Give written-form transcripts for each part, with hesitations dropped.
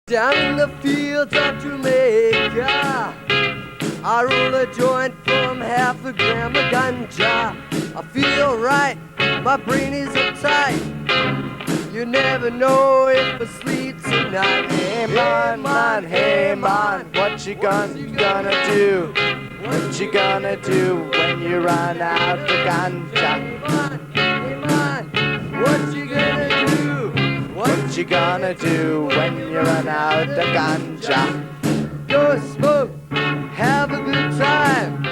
Down in the fields of Jamaica, I roll a joint from half a gram of ganja. I feel right, my brain is uptight. You never know if it's sleep tonight. Hey man, hey man, what you gonna do? What you gonna do when you run out of ganja? Hey man, what you gonna do? What you gonna do when you run out of ganja? Go smoke, have a good time.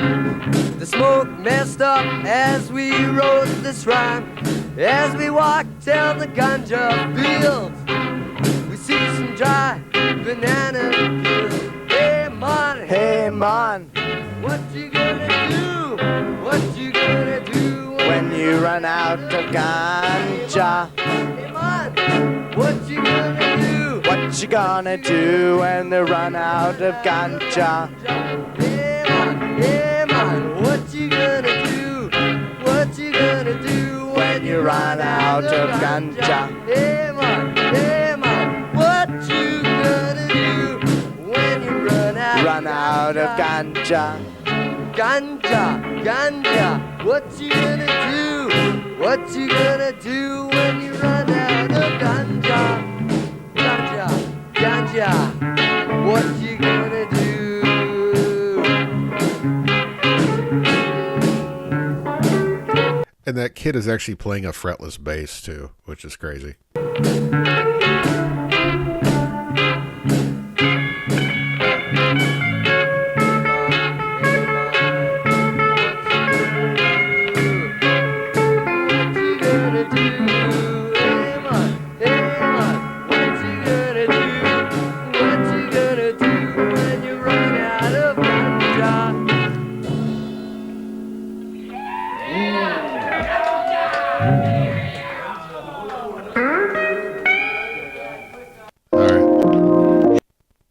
The smoke messed up as we wrote this rhyme. As we walk down the ganja fields, we see some dry banana peels. Hey man, what you gonna do? What you gonna do when you run out of ganja? Hey man, what you gonna do? What you gonna do when they run out of ganja? Hey man, what you gonna do? What you gonna do when you run out of ganja? Hey man, what you gonna do when you run out of ganja? Ganja, what you gonna do? What you gonna do when you run out of ganja? Ganja, what you gonna do? And that kid is actually playing a fretless bass too, which is crazy.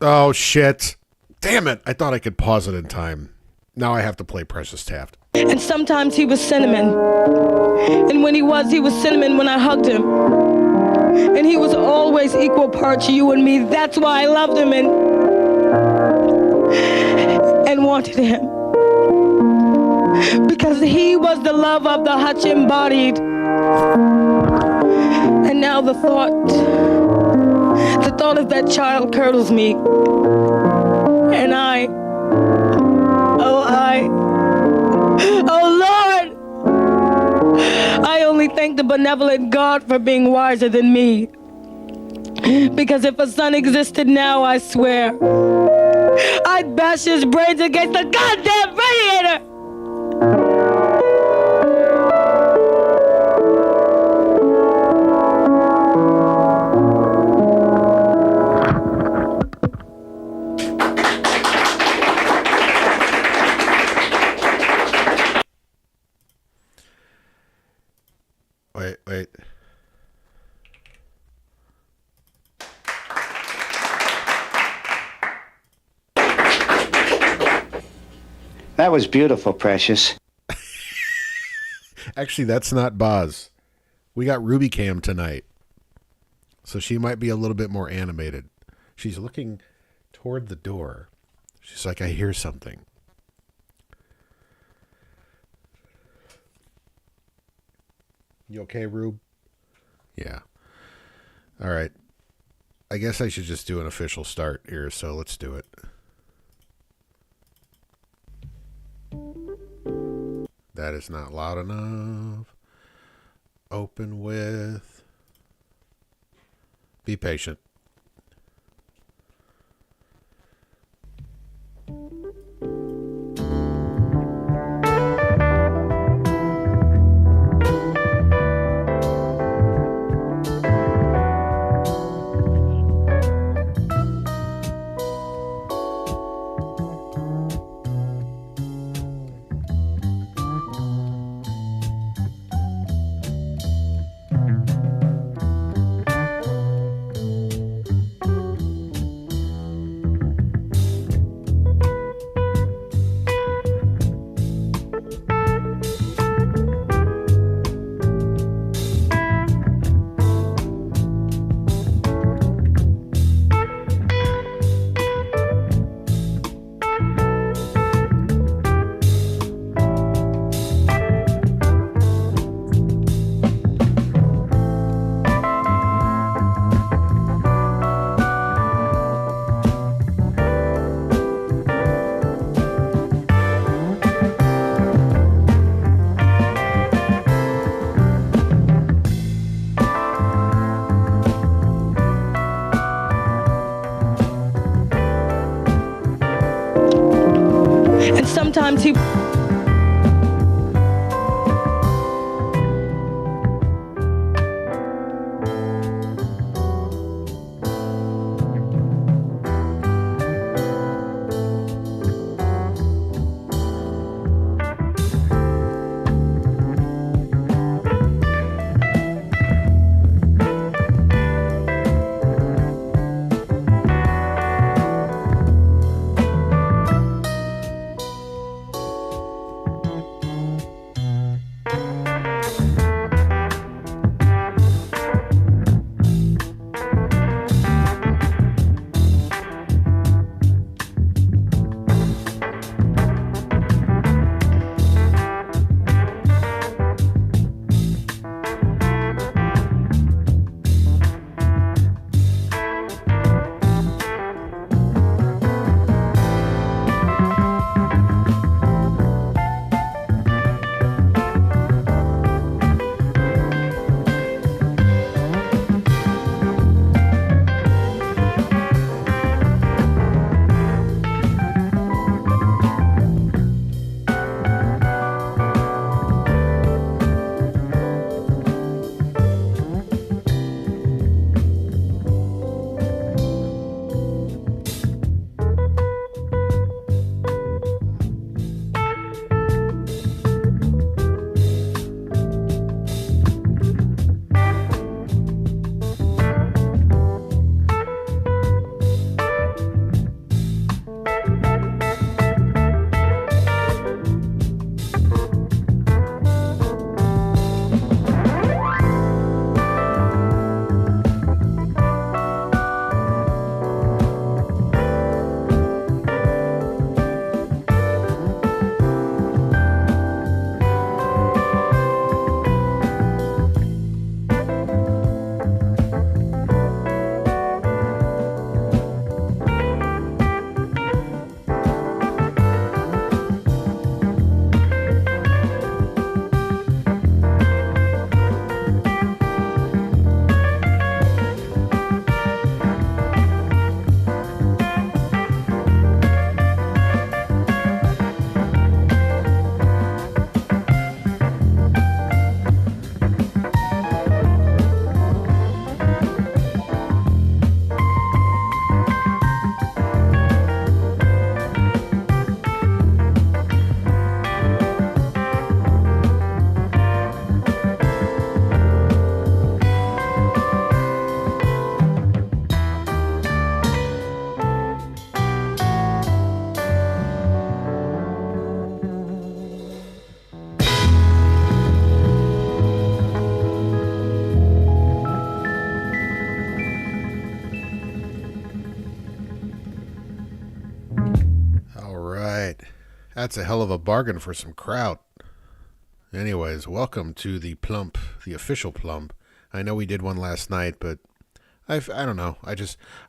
Oh, shit. Damn it. I thought I could pause it in time. Now I have to play Precious Taft. And sometimes he was cinnamon. And when he was cinnamon when I hugged him. And he was always equal parts you and me. That's why I loved him and wanted him. Because he was the love of the hutch embodied. And now the thought of that child curdles me. And oh Lord, I only thank the benevolent God for being wiser than me. Because if a son existed now, I swear, I'd bash his brains against the goddamn radiator. Wait. That was beautiful, Precious. Actually, that's not Boz. We got Ruby Cam tonight. So she might be a little bit more animated. She's looking toward the door. She's like, I hear something. You okay, Rube? Yeah. All right. I guess I should just do an official start here, so let's do it. That is not loud enough. Open with. Be patient. And sometimes he... That's a hell of a bargain for some kraut. Anyways, welcome to the Plump, the official Plump. I know we did one last night, but I don't know. I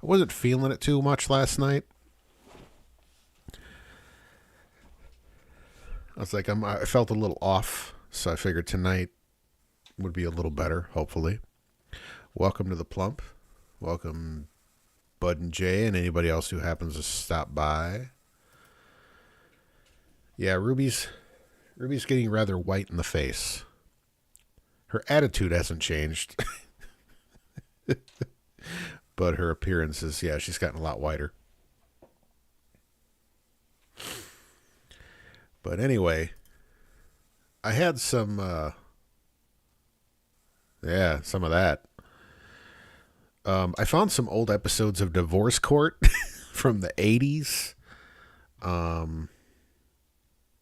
wasn't feeling it too much last night. I was like, I felt a little off, so I figured tonight would be a little better, hopefully. Welcome to the Plump. Welcome, Bud and Jay, and anybody else who happens to stop by. Yeah, Ruby's getting rather white in the face. Her attitude hasn't changed. But her appearance is, yeah, she's gotten a lot whiter. But anyway, I had some of that. I found some old episodes of Divorce Court from the 80s.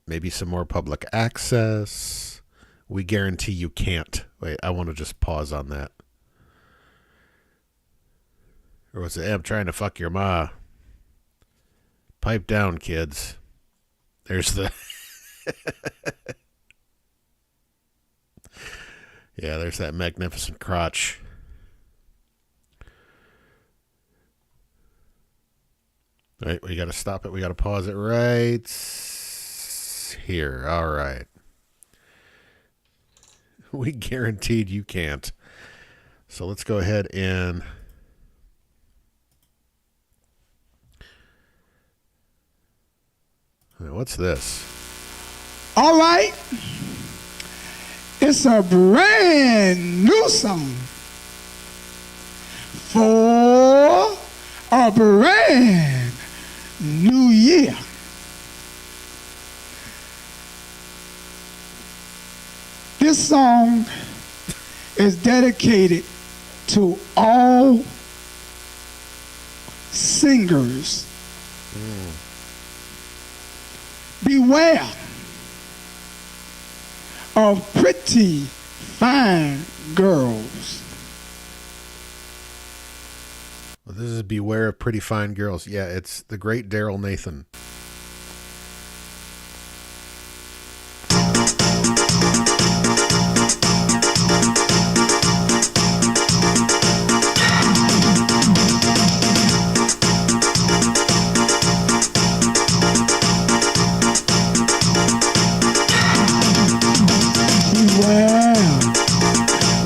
Maybe some more public access. We guarantee you can't. Wait, I want to just pause on that. Or was it, I'm trying to fuck your ma? Pipe down, kids. There's the... Yeah, there's that magnificent crotch. Right, we got to stop it. We got to pause it right here. All right. We guaranteed you can't. So let's go ahead and... What's this? All right. It's a brand new song for a brand new year. This song is dedicated to all singers. Beware of pretty fine girls. Well, this is Beware of Pretty Fine Girls. Yeah, it's the great Daryl Nathan.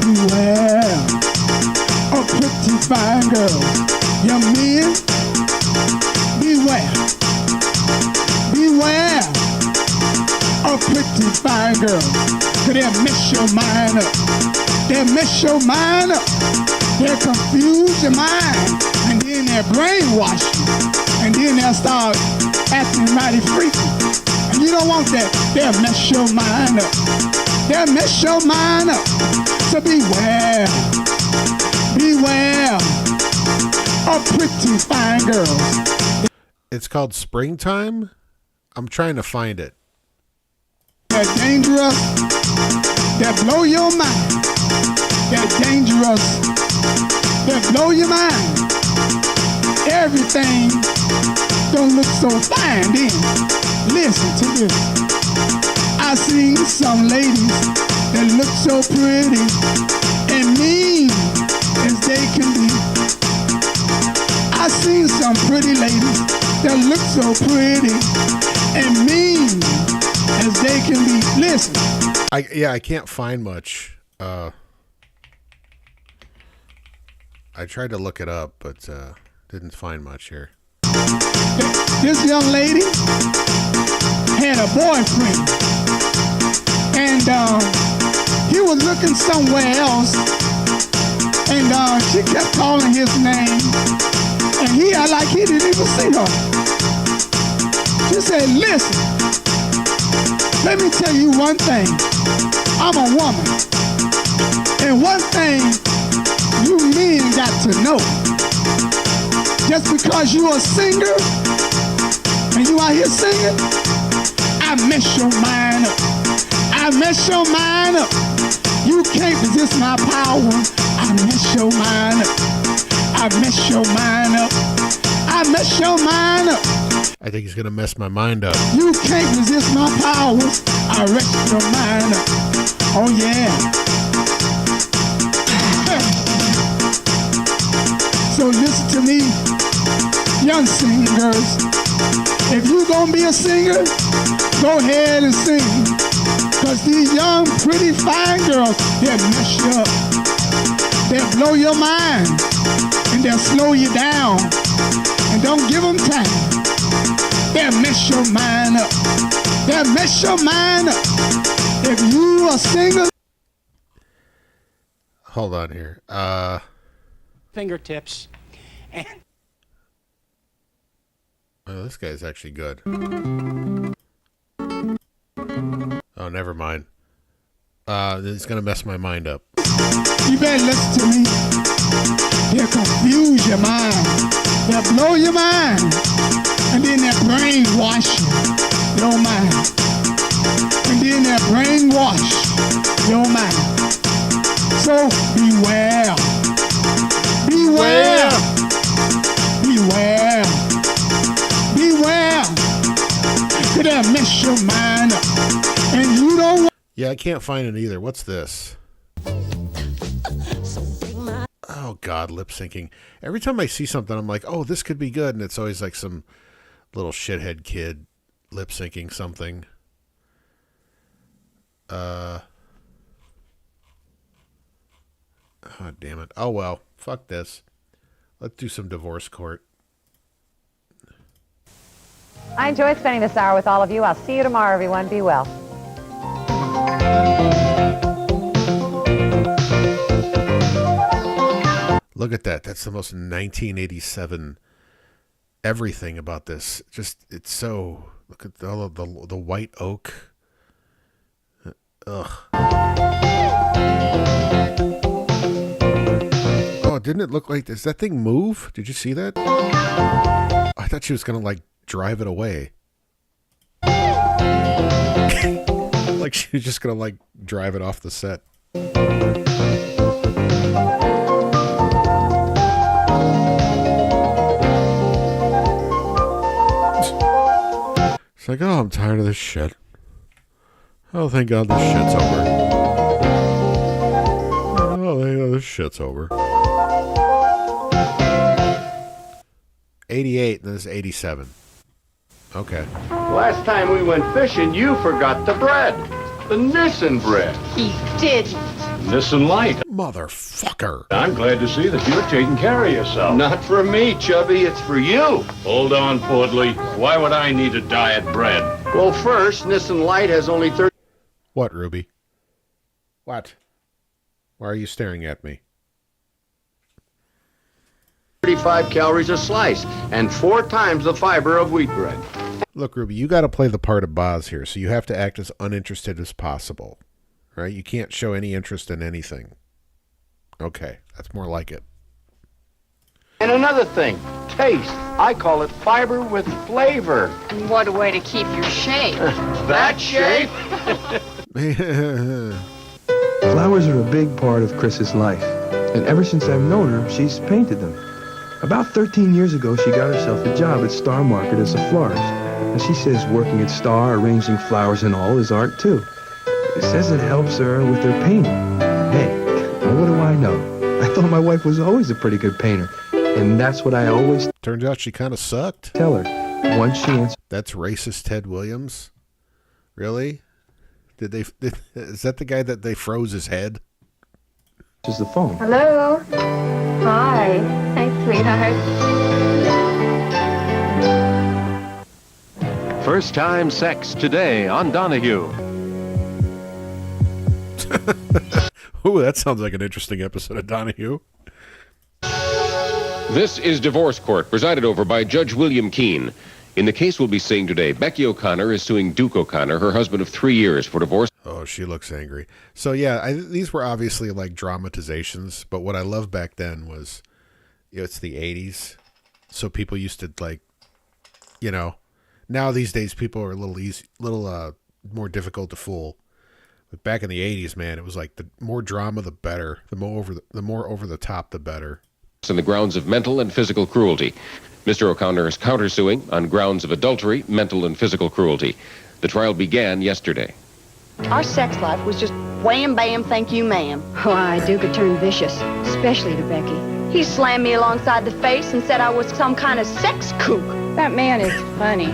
Beware of pretty fine girls. Young men, beware of pretty fine girls. 'Cause they'll mess your mind up. They'll mess your mind up. They'll confuse your mind. And then they'll brainwash you. And then they'll start acting mighty freaky. And you don't want that. They'll mess your mind up. They'll mess your mind up. So beware of pretty fine girls. It's called Springtime? I'm trying to find it. They're dangerous. They blow your mind. They're dangerous. They blow your mind. Everything don't look so fine then. Listen to this. I seen some ladies that look so pretty and mean as they can be. I seen some pretty ladies that look so pretty and mean as they can be. Listen. I can't find much. I tried to look it up, but didn't find much here. This young lady had a boyfriend, and he was looking somewhere else, and she kept calling his name, and he acted like he didn't even see her. She said, listen, let me tell you one thing. I'm a woman, and one thing you men got to know. Just because you a singer, and you out here singing, I mess your mind up. I mess your mind up. You can't resist my power. I mess your mind up. I mess your mind up. I mess your mind up. I think he's going to mess my mind up. You can't resist my powers. I mess your mind up. Oh yeah. So listen to me, young singers. If you gonna be a singer, go ahead and sing. Cause these young, pretty, fine girls, they'll mess you up. They'll blow your mind. And they'll slow you down. And don't give them time. They'll mess your mind up. They'll mess your mind up. If you a singer. Hold on here. Fingertips. And Oh, this guy's actually good. Oh, never mind. It's going to mess my mind up. You better listen to me. They'll confuse your mind. They'll blow your mind. And then they'll brainwash your mind. And then they'll brainwash your mind. So beware. Beware. Beware. Beware. They'll mess your mind up. And you don't want. Yeah, I can't find it either. What's this? Oh, God, lip syncing. Every time I see something, I'm like, oh, this could be good. And it's always like some little shithead kid lip syncing something. Oh, damn it. Oh, well, fuck this. Let's do some divorce court. I enjoyed spending this hour with all of you. I'll see you tomorrow, everyone. Be well. Look at that. That's the most 1987 everything about this. Just, it's so, look at all of the white oak. Ugh. Oh, didn't it look like, does that thing move? Did you see that? I thought she was going to like drive it away. Like she was just going to like drive it off the set. It's like, oh, I'm tired of this shit. Oh, thank God this shit's over. Oh, thank God this shit's over. 88, and this is 87. Okay. Last time we went fishing, you forgot the bread. The Nissan bread. He didn't. Nissan Light. Motherfucker. I'm glad to see that you're taking care of yourself. Not for me, Chubby. It's for you. Hold on, Portly. Why would I need a diet bread? Well, first, Nissan Light has only 30... What, Ruby? What? Why are you staring at me? 35 calories a slice and 4 times the fiber of wheat bread. Look, Ruby, you got to play the part of Boz here, so you have to act as uninterested as possible. Right? You can't show any interest in anything. Okay, that's more like it. And another thing, taste. I call it fiber with flavor. What a way to keep your shape. That shape? Flowers are a big part of Chris's life, and ever since I've known her, she's painted them. About 13 years ago, she got herself a job at Star Market as a florist, and she says working at Star, arranging flowers and all, is art too. It says it helps her with her painting. Hey, what do I know? I thought my wife was always a pretty good painter, and that's what I always... Turns out she kind of sucked. Tell her, once she answers... That's racist Ted Williams? Really? Is that the guy that they froze his head? Just the phone. Hello. Hi. Hi, sweetheart. First time sex today on Donahue. Ooh, that sounds like an interesting episode of Donahue. This is Divorce Court, presided over by Judge William Keene. In the case we'll be seeing today, Becky O'Connor is suing Duke O'Connor, her husband of 3 years, for divorce. Oh, she looks angry. So, yeah, these were obviously like dramatizations, but what I loved back then was, it's the 80s, so people used to like, now these days people are a little more difficult to fool. But back in the 80s, man, it was like the more drama, the better. The more over the top, the better. On the grounds of mental and physical cruelty. Mr. O'Connor is countersuing on grounds of adultery, mental and physical cruelty. The trial began yesterday. Our sex life was just wham bam, thank you, ma'am. Why, Duke had turned vicious, especially to Becky. He slammed me alongside the face and said I was some kind of sex kook. That man is funny.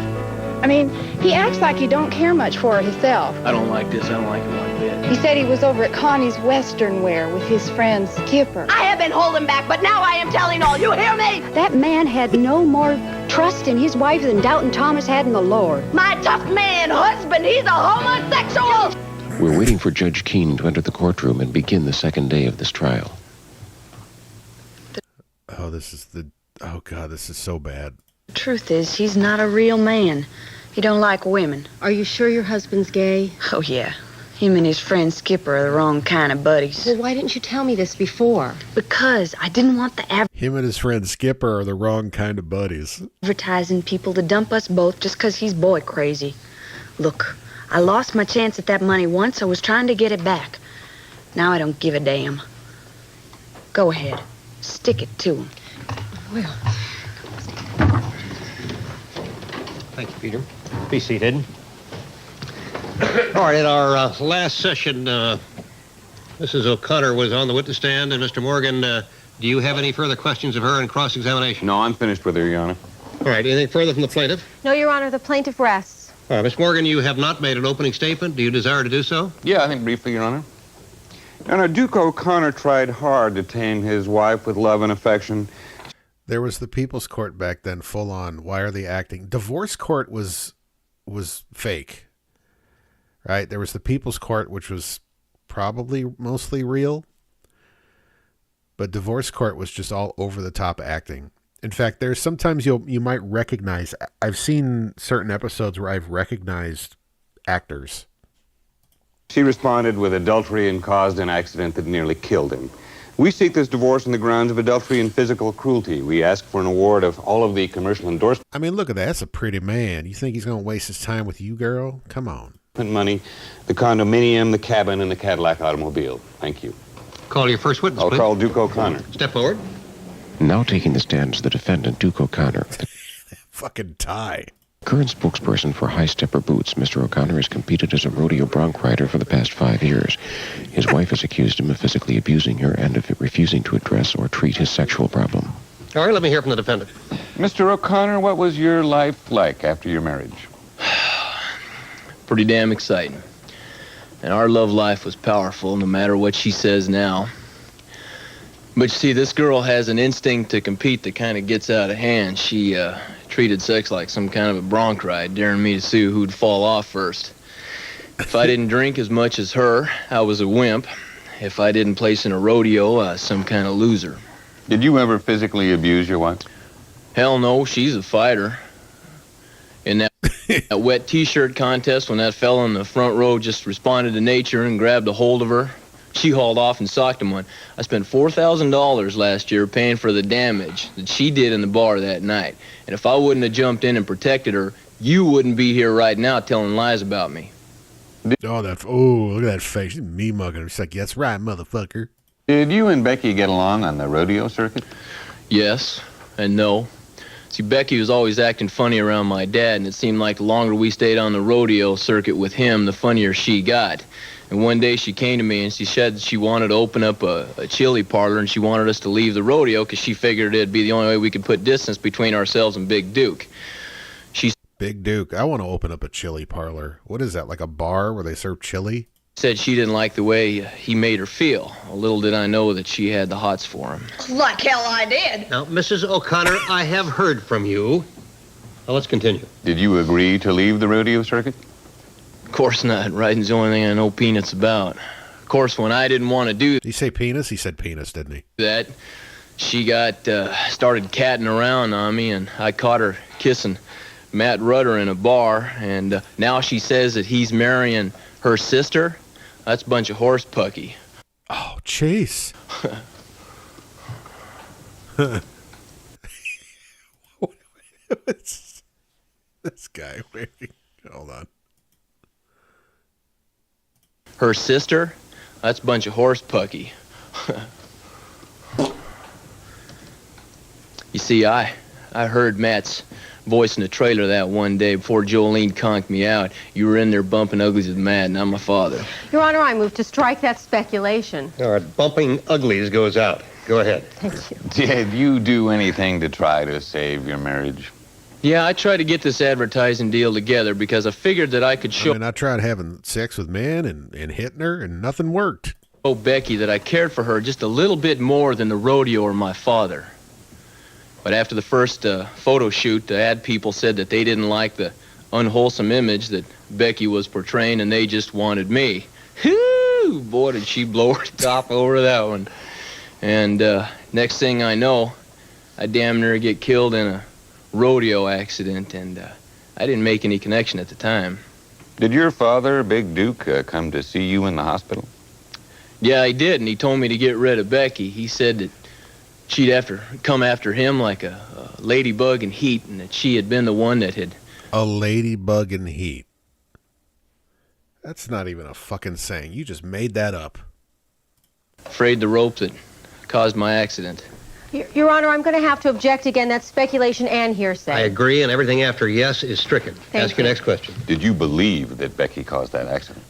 I mean, he acts like he don't care much for her himself. I don't like this. I don't like it one bit. He said he was over at Connie's Western Wear with his friend Skipper. I have been holding back, but now I am telling all. You hear me? That man had no more trust in his wife than Doubting Thomas had in the Lord. My tough man husband, he's a homosexual. We're waiting for Judge Keene to enter the courtroom and begin the second day of this trial. Oh, oh God, this is so bad. The truth is, he's not a real man. He don't like women. Are you sure your husband's gay? Oh, yeah. Him and his friend Skipper are the wrong kind of buddies. Well, why didn't you tell me this before? Because I didn't want the Him and his friend Skipper are the wrong kind of buddies. advertising people to dump us both just because he's boy crazy. Look, I lost my chance at that money once. I was trying to get it back. Now I don't give a damn. Go ahead. Stick it to him. Well... Thank you, Peter. Be seated. All right, in our last session, Mrs. O'Connor was on the witness stand, and Mr. Morgan, do you have any further questions of her in cross-examination? No, I'm finished with her, Your Honor. All right, anything further from the plaintiff? No, Your Honor, the plaintiff rests. All right, Miss Morgan, you have not made an opening statement. Do you desire to do so? Yeah, I think briefly, Your Honor. Your Honor, Duke O'Connor tried hard to tame his wife with love and affection. There was the People's Court back then, full on. Why are they acting? Divorce Court was fake, right? There was the People's Court, which was probably mostly real, but Divorce Court was just all over the top acting. In fact, there's sometimes you might recognize. I've seen certain episodes where I've recognized actors. She responded with adultery and caused an accident that nearly killed him. We seek this divorce on the grounds of adultery and physical cruelty. We ask for an award of all of the commercial endorsement I mean, look at that. That's a pretty man. You think he's going to waste his time with you, girl? Come on. money, the condominium, the cabin, and the Cadillac automobile. Thank you. Call your first witness, I'll please. call Duke O'Connor. Step forward. Now taking the stand is the defendant, Duke O'Connor. Fucking tie. Current spokesperson for High Stepper Boots, Mr. O'Connor has competed as a rodeo bronc rider for the past 5 years. His wife has accused him of physically abusing her and of refusing to address or treat his sexual problem. All right, let me hear from the defendant. Mr. O'Connor, what was your life like after your marriage? Pretty damn exciting. And our love life was powerful, no matter what she says now. But you see, this girl has an instinct to compete that kind of gets out of hand. She treated sex like some kind of a bronc ride, daring me to see who'd fall off first. If I didn't drink as much as her, I was a wimp. If I didn't place in a rodeo, I was some kind of loser. Did you ever physically abuse your wife? Hell no, she's a fighter. In that wet t-shirt contest, when that fella in the front row just responded to nature and grabbed a hold of her, she hauled off and socked him one. I spent $4,000 last year paying for the damage that she did in the bar that night. And if I wouldn't have jumped in and protected her, you wouldn't be here right now telling lies about me. Oh, look at that face. She's me mugging her. She's like, that's right, motherfucker. Did you and Becky get along on the rodeo circuit? Yes and no. See, Becky was always acting funny around my dad, and it seemed like the longer we stayed on the rodeo circuit with him, the funnier she got. And one day she came to me and she said she wanted to open up a chili parlor, and she wanted us to leave the rodeo because she figured it'd be the only way we could put distance between ourselves and Big Duke. Big Duke, I want to open up a chili parlor. What is that, like a bar where they serve chili? Said she didn't like the way he made her feel. Little did I know that she had the hots for him. Like hell I did. Now, Mrs. O'Connor, I have heard from you. Now, let's continue. Did you agree to leave the rodeo circuit? Of course not. Riding's the only thing I know peanuts about. Of course, when I didn't want to do Did he say penis? He said penis, didn't he? that, she got started catting around on me, and I caught her kissing Matt Rudder in a bar, and now she says that he's marrying her sister. That's a bunch of horse pucky. Oh, Chase. What's this guy? Wait, hold on. Her sister? That's a bunch of horse pucky. You see, I heard Matt's voice in the trailer that one day before Jolene conked me out. You were in there bumping uglies with Matt, and I'm my father. Your Honor, I move to strike that speculation. All right, bumping uglies goes out. Go ahead. Thank you. Did you do anything to try to save your marriage? Yeah, I tried to get this advertising deal together because I figured that I could show I tried having sex with men and hitting her, and nothing worked. Becky that I cared for her just a little bit more than the rodeo or my father. But after the first photo shoot, the ad people said that they didn't like the unwholesome image that Becky was portraying, and they just wanted me. Whoo! Boy, did she blow her top over that one. And next thing I know, I damn near get killed in a rodeo accident, and I didn't make any connection at the time. Did your father, Big Duke, come to see you in the hospital? Yeah, he did, and he told me to get rid of Becky. He said that she'd come after him like a ladybug in heat, and that she had been the one that had... A ladybug in heat. That's not even a fucking saying. You just made that up. frayed the rope that caused my accident. Your Honor, I'm going to have to object again. That's speculation and hearsay. I agree, and everything after yes is stricken. Ask your next question. Did you believe that Becky caused that accident?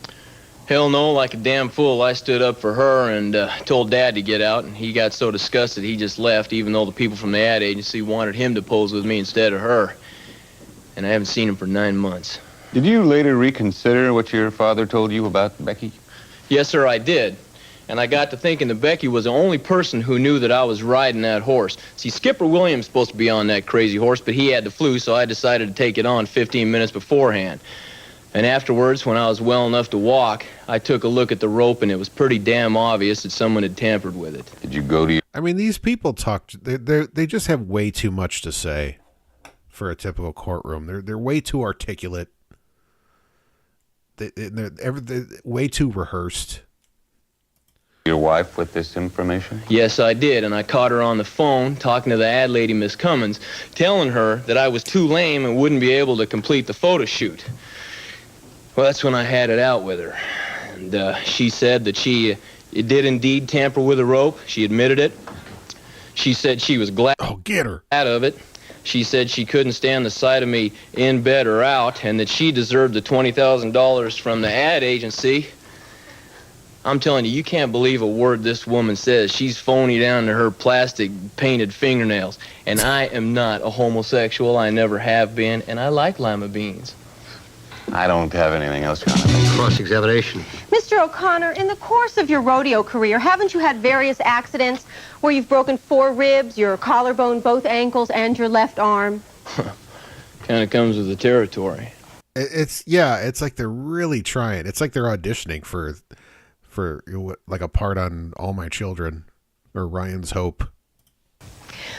Hell no, like a damn fool. I stood up for her and told Dad to get out, and he got so disgusted he just left, even though the people from the ad agency wanted him to pose with me instead of her. And I haven't seen him for 9 months. Did you later reconsider what your father told you about Becky? Yes, sir, I did. And I got to thinking that Becky was the only person who knew that I was riding that horse. See, Skipper Williams was supposed to be on that crazy horse, but he had the flu, so I decided to take it on 15 minutes beforehand. And afterwards, when I was well enough to walk, I took a look at the rope, and it was pretty damn obvious that someone had tampered with it. Did you go to your... I mean, these people talk. They just have way too much to say for a typical courtroom. They're way too articulate. They're way too rehearsed. Your wife with this information? Yes, I did, and I caught her on the phone talking to the ad lady, Miss Cummins, telling her that I was too lame and wouldn't be able to complete the photo shoot. Well, that's when I had it out with her. And she said that she did indeed tamper with the rope. She admitted it. She said she was glad get her out of it. She said she couldn't stand the sight of me in bed or out, and that she deserved the $20,000 from the ad agency. I'm telling you, you can't believe a word this woman says. She's phony down to her plastic painted fingernails. And I am not a homosexual. I never have been, and I like lima beans. I don't have anything else, Jonathan. Cross-examination. Mr. O'Connor, in the course of your rodeo career, haven't you had various accidents where you've broken 4 ribs, your collarbone, both ankles, and your left arm? Kind of comes with the territory. It's like they're really trying. It's like they're auditioning for like a part on All My Children or Ryan's Hope.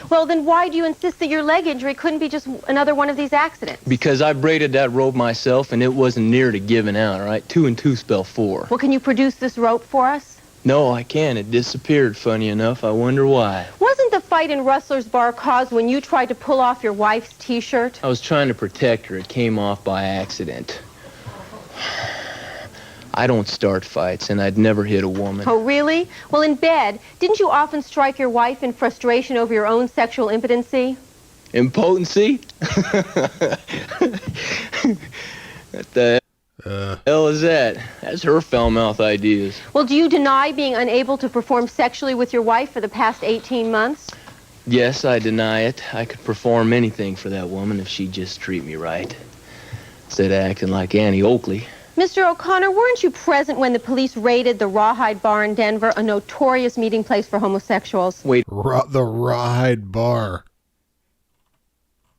Well, then why do you insist that your leg injury couldn't be just another one of these accidents? Because I braided that rope myself, and it wasn't near to giving out, all right? 2 and 2 spell 4. Well, can you produce this rope for us? No, I can't. It disappeared, funny enough. I wonder why. Wasn't the fight in Rustler's Bar caused when you tried to pull off your wife's T-shirt? I was trying to protect her. It came off by accident. I don't start fights, and I'd never hit a woman. Oh, really? Well, in bed, didn't you often strike your wife in frustration over your own sexual impotency? Impotency? What the hell is that? That's her foul-mouth ideas. Well, do you deny being unable to perform sexually with your wife for the past 18 months? Yes, I deny it. I could perform anything for that woman if she'd just treat me right. Instead of acting like Annie Oakley. Mr. O'Connor, weren't you present when the police raided the Rawhide Bar in Denver, a notorious meeting place for homosexuals? Wait. The Rawhide Bar.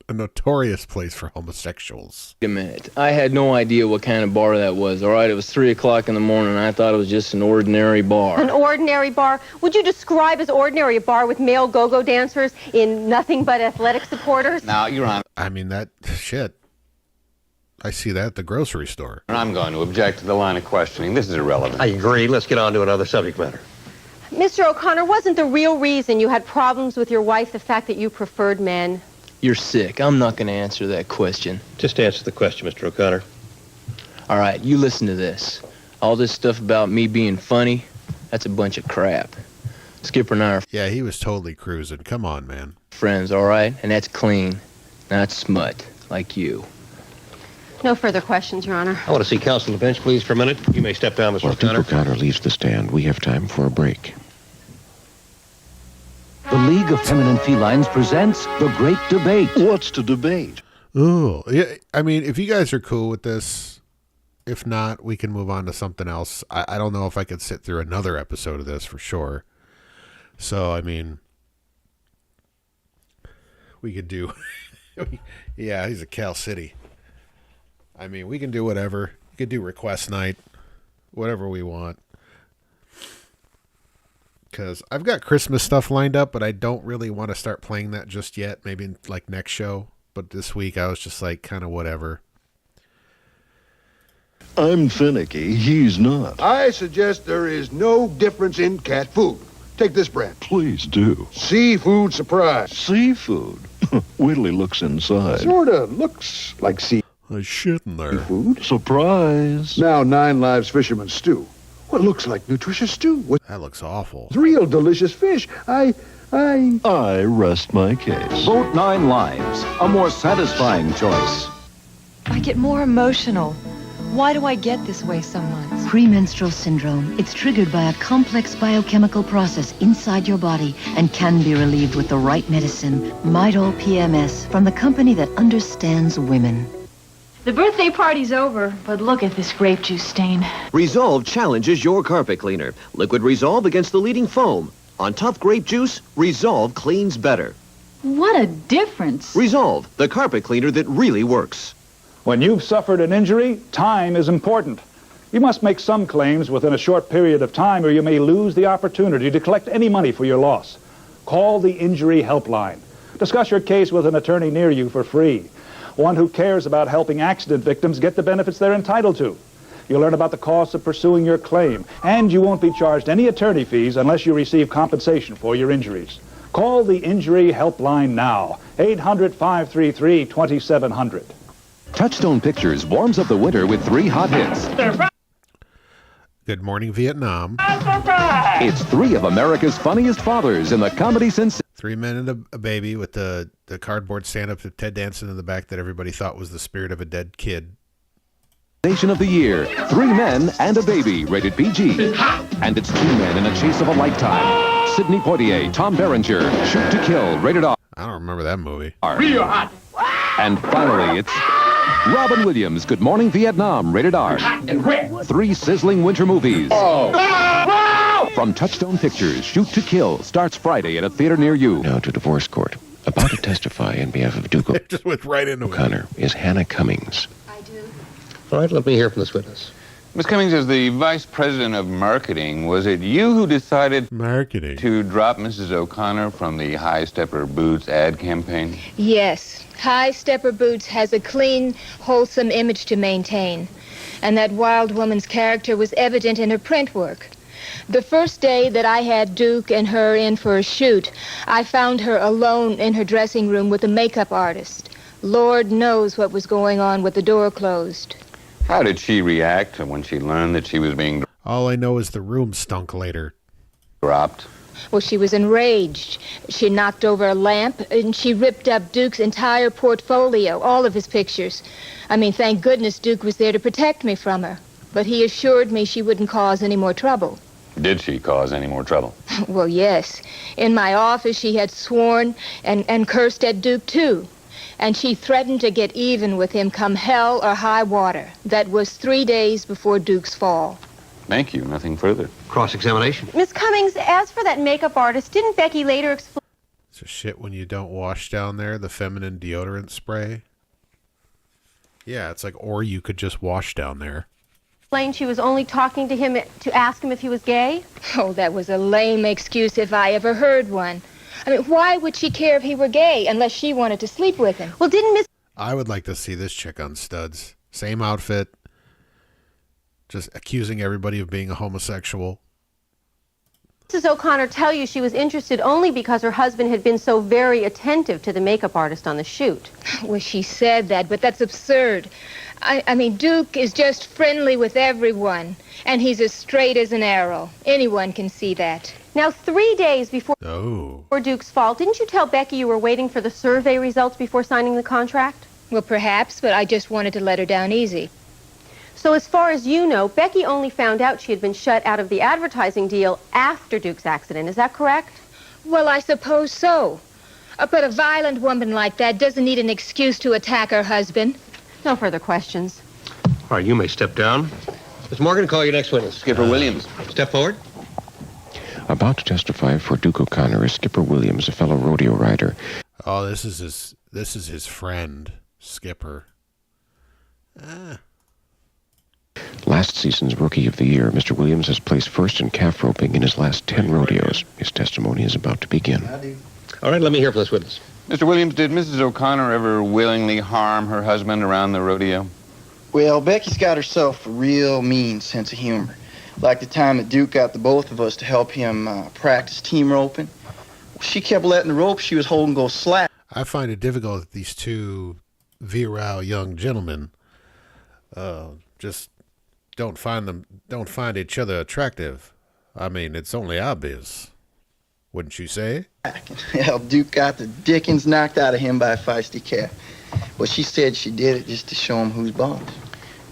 A notorious place for homosexuals. Wait a minute. I had no idea what kind of bar that was, all right? It was 3 o'clock in the morning, and I thought it was just an ordinary bar. An ordinary bar? Would you describe as ordinary a bar with male go-go dancers in nothing but athletic supporters? Now, Your Honor. I mean, shit. I see that at the grocery store. I'm going to object to the line of questioning. This is irrelevant. I agree. Let's get on to another subject matter. Mr. O'Connor, wasn't the real reason you had problems with your wife the fact that you preferred men? You're sick. I'm not going to answer that question. Just answer the question, Mr. O'Connor. All right, you listen to this. All this stuff about me being funny, that's a bunch of crap. Skipper and I are... Yeah, he was totally cruising. Come on, man. Friends, all right? And that's clean, not smut, like you. No further questions, Your Honor. I want to see counsel on the bench, please, for a minute. You may step down, Mr. While O'Connor. O'Connor leaves the stand, we have time for a break. The League of Feminine Felines presents The Great Debate. What's to debate? Oh, yeah. I mean, if you guys are cool with this, if not, we can move on to something else. I don't know if I could sit through another episode of this for sure. So, I mean, we could do... Yeah, he's a Cal City. I mean, we can do whatever. We could do request night, whatever we want. Because I've got Christmas stuff lined up, but I don't really want to start playing that just yet. Maybe like next show. But this week I was just like, kind of whatever. I'm finicky. He's not. I suggest there is no difference in cat food. Take this brand. Please do. Seafood Surprise. Seafood? Wait till he looks inside. Sorta looks like There's shit in there. seafood. Surprise. Now 9 Lives Fisherman Stew. What looks like nutritious stew. That looks awful. It's real delicious fish. I rest my case. Vote 9 Lives, a more satisfying choice. I get more emotional. Why do I get this way so much? Premenstrual syndrome. It's triggered by a complex biochemical process inside your body and can be relieved with the right medicine. Midol PMS from the company that understands women. The birthday party's over, but look at this grape juice stain. Resolve challenges your carpet cleaner. Liquid Resolve against the leading foam. On tough grape juice, Resolve cleans better. What a difference. Resolve, the carpet cleaner that really works. When you've suffered an injury, time is important. You must make some claims within a short period of time, or you may lose the opportunity to collect any money for your loss. Call the Injury Helpline. Discuss your case with an attorney near you for free. One who cares about helping accident victims get the benefits they're entitled to. You'll learn about the costs of pursuing your claim, and you won't be charged any attorney fees unless you receive compensation for your injuries. Call the Injury Helpline now, 800-533-2700. Touchstone Pictures warms up the winter with 3 hot hits. Good Morning Vietnam. It's 3 of America's funniest fathers in the comedy sensation. 3 men and a baby with the cardboard stand-up of Ted Danson in the back that everybody thought was the spirit of a dead kid. Of the year, 3 men and a baby, rated PG. And it's 2 men in a chase of a lifetime. Sidney Poitier, Tom Berenger, Shoot to Kill, rated R. I don't remember that movie. Real hot. And finally, it's Robin Williams, Good Morning Vietnam, rated R. 3 sizzling winter movies. From Touchstone Pictures, Shoot to Kill starts Friday at a theater near you. Now to divorce court. About to testify on behalf of Duke Just went right into O'Connor is Hannah Cummings. All right, let me hear from this witness. Ms. Cummings, as the vice president of marketing, was it you who decided to drop Mrs. O'Connor from the High Stepper Boots ad campaign? Yes. High Stepper Boots has a clean, wholesome image to maintain. And that wild woman's character was evident in her print work. The first day that I had Duke and her in for a shoot, I found her alone in her dressing room with a makeup artist. Lord knows what was going on with the door closed. How did she react when she learned that she was being All I know is the room stunk later. dropped? Well, she was enraged. She knocked over a lamp, and she ripped up Duke's entire portfolio, all of his pictures. I mean, thank goodness Duke was there to protect me from her. But he assured me she wouldn't cause any more trouble. Did she cause any more trouble? Well, yes. In my office, she had sworn and cursed at Duke, too. And she threatened to get even with him come hell or high water. That was 3 days before Duke's fall. Thank you. Nothing further. Cross-examination. Miss Cummings, as for that makeup artist, didn't Becky later explain... It's a shit when you don't wash down there, the feminine deodorant spray. Yeah, it's like, or you could just wash down there. She was only talking to him to ask him if he was gay? Oh, that was a lame excuse if I ever heard one. I mean, why would she care if he were gay unless she wanted to sleep with him? Well, didn't Miss... I would like to see this chick on Studs. Same outfit. Just accusing everybody of being a homosexual. Mrs. O'Connor tell you she was interested only because her husband had been so very attentive to the makeup artist on the shoot? Well, she said that, but that's absurd. I mean, Duke is just friendly with everyone, and he's as straight as an arrow. Anyone can see that. Now, 3 days before Duke's fall, didn't you tell Becky you were waiting for the survey results before signing the contract? Well, perhaps, but I just wanted to let her down easy. So as far as you know, Becky only found out she had been shut out of the advertising deal after Duke's accident. Is that correct? Well, I suppose so. But a violent woman like that doesn't need an excuse to attack her husband. No further questions. All right, you may step down. Ms. Morgan, call your next witness. Skipper Williams. Step forward. About to testify for Duke O'Connor is Skipper Williams, a fellow rodeo rider. Oh, this is his friend, Skipper. Last season's Rookie of the Year, Mr. Williams has placed first in calf roping in his last 10 rodeos. His testimony is about to begin. All right, let me hear from this witness. Mr. Williams, did Mrs. O'Connor ever willingly harm her husband around the rodeo? Well, Becky's got herself a real mean sense of humor. Like the time that Duke got the both of us to help him practice team roping. She kept letting the rope she was holding go slack. I find it difficult that these two virile young gentlemen just don't find each other attractive. I mean, it's only obvious. Wouldn't you say? Hell, Duke got the dickens knocked out of him by a feisty cat. Well, she said she did it just to show him who's boss.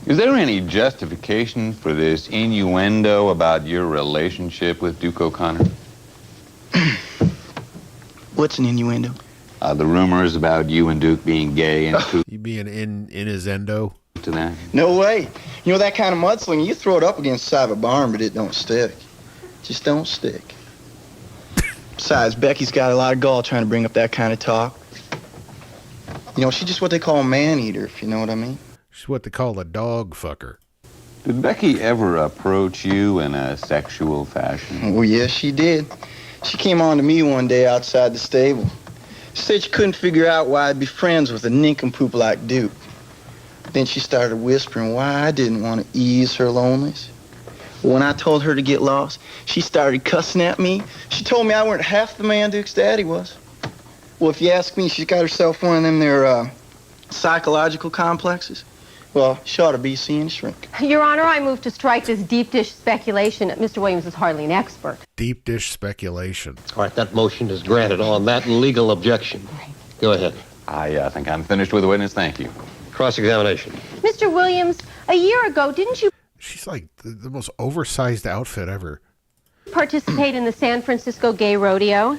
Is there any justification for this innuendo about your relationship with Duke O'Connor? What's an innuendo? The rumors about you and Duke being gay and You being in his endo? to that? No way. You know, that kind of mudslinging, you throw it up against the side of a barn, but it don't stick. Just don't stick. Besides, Becky's got a lot of gall trying to bring up that kind of talk. You know, she's just what they call a man-eater, if you know what I mean. She's what they call a dog fucker. Did Becky ever approach you in a sexual fashion? Oh, yes, she did. She came on to me one day outside the stable. She said she couldn't figure out why I'd be friends with a nincompoop like Duke. Then she started whispering why I didn't want to ease her loneliness. When I told her to get lost, she started cussing at me. She told me I weren't half the man Duke's daddy was. Well, if you ask me, she's got herself one of them there psychological complexes. Well, she ought to be seeing shrink. Your Honor, I move to strike this deep dish speculation. Mr. Williams is hardly an expert. Deep dish speculation. All right, that motion is granted on that legal objection. Go ahead. I think I'm finished with the witness. Thank you. Cross-examination. Mr. Williams, a year ago, didn't you She's like the most oversized outfit ever. participate in the San Francisco Gay Rodeo?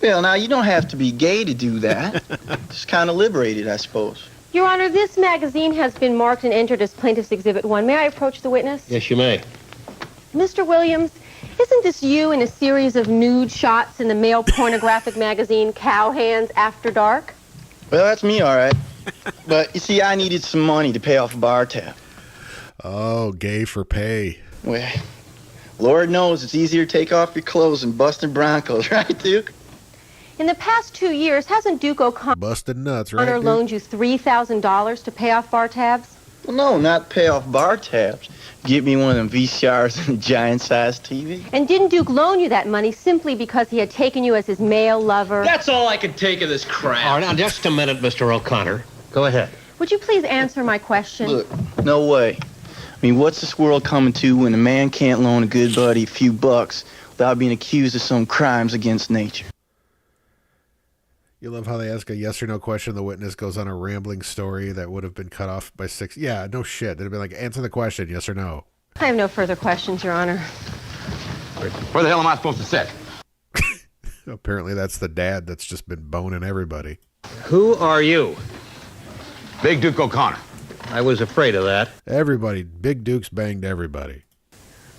Well, now, you don't have to be gay to do that. Just kind of liberated, I suppose. Your Honor, this magazine has been marked and entered as Plaintiff's Exhibit 1. May I approach the witness? Yes, you may. Mr. Williams, isn't this you in a series of nude shots in the male pornographic magazine Cowhands After Dark? Well, that's me, all right. But, you see, I needed some money to pay off a bar tab. Oh, gay for pay. Well, Lord knows it's easier to take off your clothes than busting Broncos, right, Duke? In the past 2 years, hasn't Duke O'Connor Busted nuts, right? Duke? loaned you $3,000 to pay off bar tabs? Well, no, not pay off bar tabs. Get me one of them VCRs and a giant-sized TV. And didn't Duke loan you that money simply because he had taken you as his male lover? That's all I can take of this crap. All right, now, just a minute, Mr. O'Connor. Go ahead. Would you please answer my question? Look, no way. I mean, what's this world coming to when a man can't loan a good buddy a few bucks without being accused of some crimes against nature? You love how they ask a yes or no question. The witness goes on a rambling story that would have been cut off by 6. Yeah, no shit. They'd have been like, answer the question, yes or no. I have no further questions, Your Honor. Where the hell am I supposed to sit? Apparently that's the dad that's just been boning everybody. Who are you? Big Duke O'Connor. I was afraid of that. Everybody. Big Duke's banged everybody.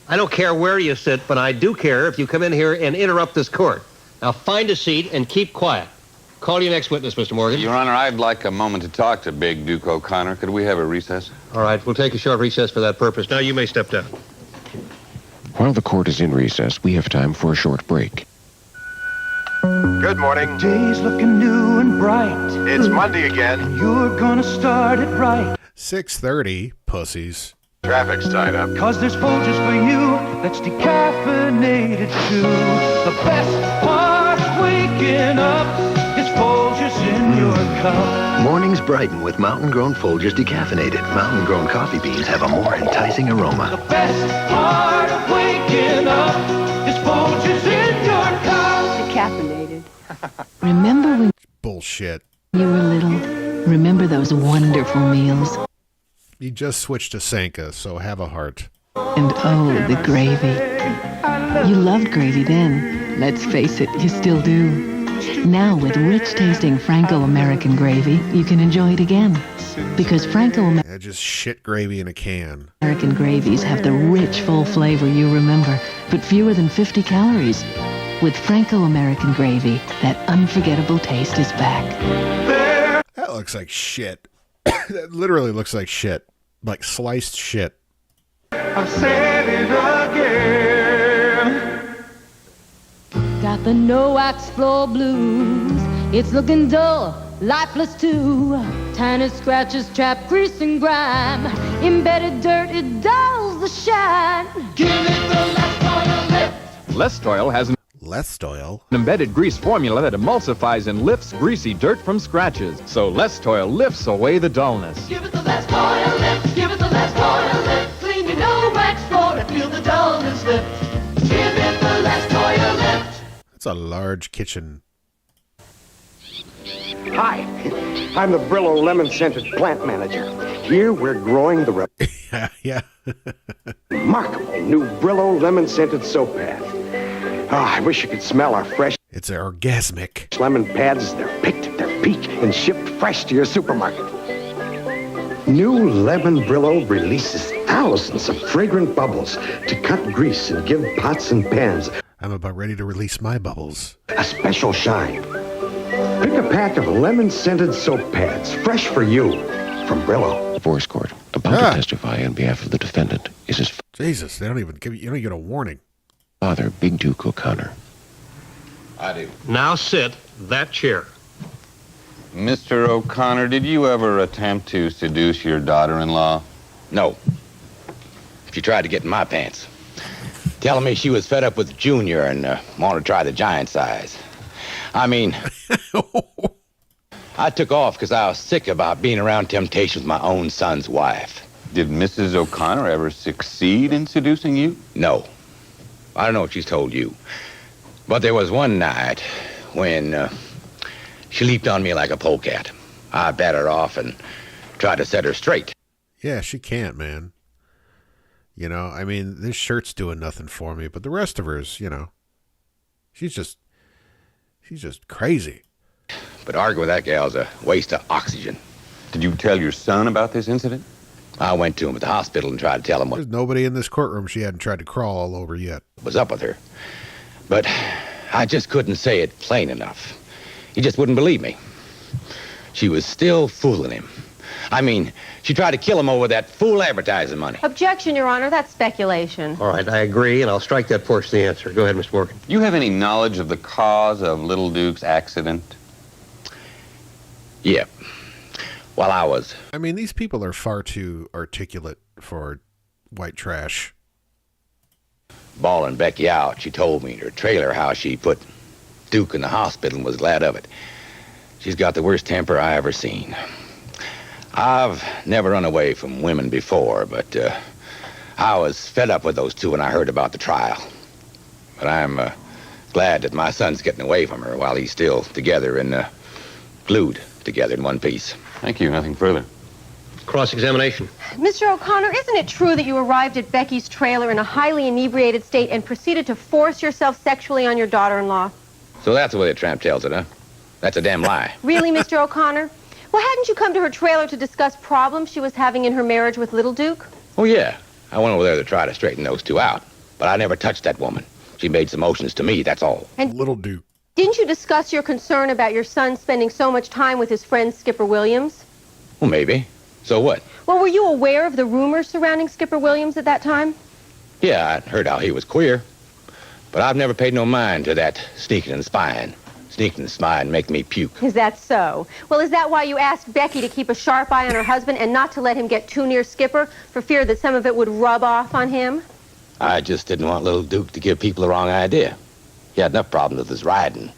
I don't care where you sit, but I do care if you come in here and interrupt this court. Now find a seat and keep quiet. Call your next witness, Mr. Morgan. Your Honor, I'd like a moment to talk to Big Duke O'Connor. Could we have a recess? All right, we'll take a short recess for that purpose. Now you may step down. While the court is in recess, we have time for a short break. Good morning. Day's looking new and bright. It's Monday again. You're gonna start it right. 6:30, pussies. Traffic's tied up. 'Cause there's Folgers for you that's decaffeinated too. The best part of waking up is Folgers in your cup. Mornings brighten with mountain-grown Folgers decaffeinated. Mountain-grown coffee beans have a more enticing aroma. The best part of waking up is Folgers in your cup. Decaffeinated. Remember when Bullshit. you were little? Remember those wonderful meals? You just switched to Sanka, so have a heart. And oh, the gravy. You loved gravy then. Let's face it, you still do. Now with rich-tasting Franco-American gravy, you can enjoy it again. Because Franco-American Just shit gravy in a can. gravies have the rich, full flavor you remember, but fewer than 50 calories. With Franco-American gravy, that unforgettable taste is back. That looks like shit. That literally looks like shit. Like sliced shit. I've said it again. Got the no-wax floor blues. It's looking dull, lifeless too. Tiny scratches, trap grease and grime. Embedded dirt, it dulls the shine. Give it the less oil lift. Lestoil has an embedded grease formula that emulsifies and lifts greasy dirt from scratches. So Lestoil lifts away the dullness. Give it the less oil lift. Give it the less oil lift. Clean your no-wax floor and feel the dullness lift. Give it the less oil lift. That's a large kitchen. Hi, I'm the Brillo lemon-scented plant manager. Here we're growing the yeah. remarkable new Brillo lemon-scented soap bath. Oh, I wish you could smell our fresh... It's orgasmic. Lemon pads, they're picked at their peak and shipped fresh to your supermarket. New Lemon Brillo releases thousands of fragrant bubbles to cut grease and give pots and pans I'm about ready to release my bubbles. a special shine. Pick a pack of lemon-scented soap pads, fresh for you, from Brillo. Divorce court, about to testify on behalf of the defendant, is his Jesus, they don't even give you don't get a warning. father, Big Duke O'Connor. I do. Now sit that chair. Mr. O'Connor, did you ever attempt to seduce your daughter-in-law? No. She tried to get in my pants, telling me she was fed up with Junior and wanted to try the giant size. I mean, I took off because I was sick about being around temptation with my own son's wife. Did Mrs. O'Connor ever succeed in seducing you? No. I don't know if she's told you. But there was one night when she leaped on me like a polecat. I bat her off and tried to set her straight. Yeah, she can't, man. You know, I mean, this shirt's doing nothing for me, but the rest of her's, you know, she's just crazy. But arguing with that gal's a waste of oxygen. Did you tell your son about this incident? I went to him at the hospital and tried to tell him what There's nobody in this courtroom she hadn't tried to crawl all over yet. was up with her. But I just couldn't say it plain enough. He just wouldn't believe me. She was still fooling him. I mean, she tried to kill him over that fool advertising money. Objection, Your Honor. That's speculation. All right, I agree, and I'll strike that portion of the answer. Go ahead, Mr. Morgan. Do you have any knowledge of the cause of Little Duke's accident? Yeah. While I was... I mean, these people are far too articulate for white trash. bawling Becky out, she told me in her trailer how she put Duke in the hospital and was glad of it. She's got the worst temper I ever seen. I've never run away from women before, but I was fed up with those two when I heard about the trial. But I'm glad that my son's getting away from her while he's still together and glued together in one piece. Thank you. Nothing further. Cross-examination. Mr. O'Connor, isn't it true that you arrived at Becky's trailer in a highly inebriated state and proceeded to force yourself sexually on your daughter-in-law? So that's the way the tramp tells it, huh? That's a damn lie. Really, Mr. O'Connor? Well, hadn't you come to her trailer to discuss problems she was having in her marriage with Little Duke? Oh, yeah. I went over there to try to straighten those two out. But I never touched that woman. She made some motions to me, that's all. And Little Duke. Didn't you discuss your concern about your son spending so much time with his friend Skipper Williams? Well, maybe. So what? Well, were you aware of the rumors surrounding Skipper Williams at that time? Yeah, I'd heard how he was queer. But I've never paid no mind to that sneaking and spying. Sneaking and spying make me puke. Is that so? Well, is that why you asked Becky to keep a sharp eye on her husband and not to let him get too near Skipper for fear that some of it would rub off on him? I just didn't want Little Duke to give people the wrong idea. He had enough problems with his riding.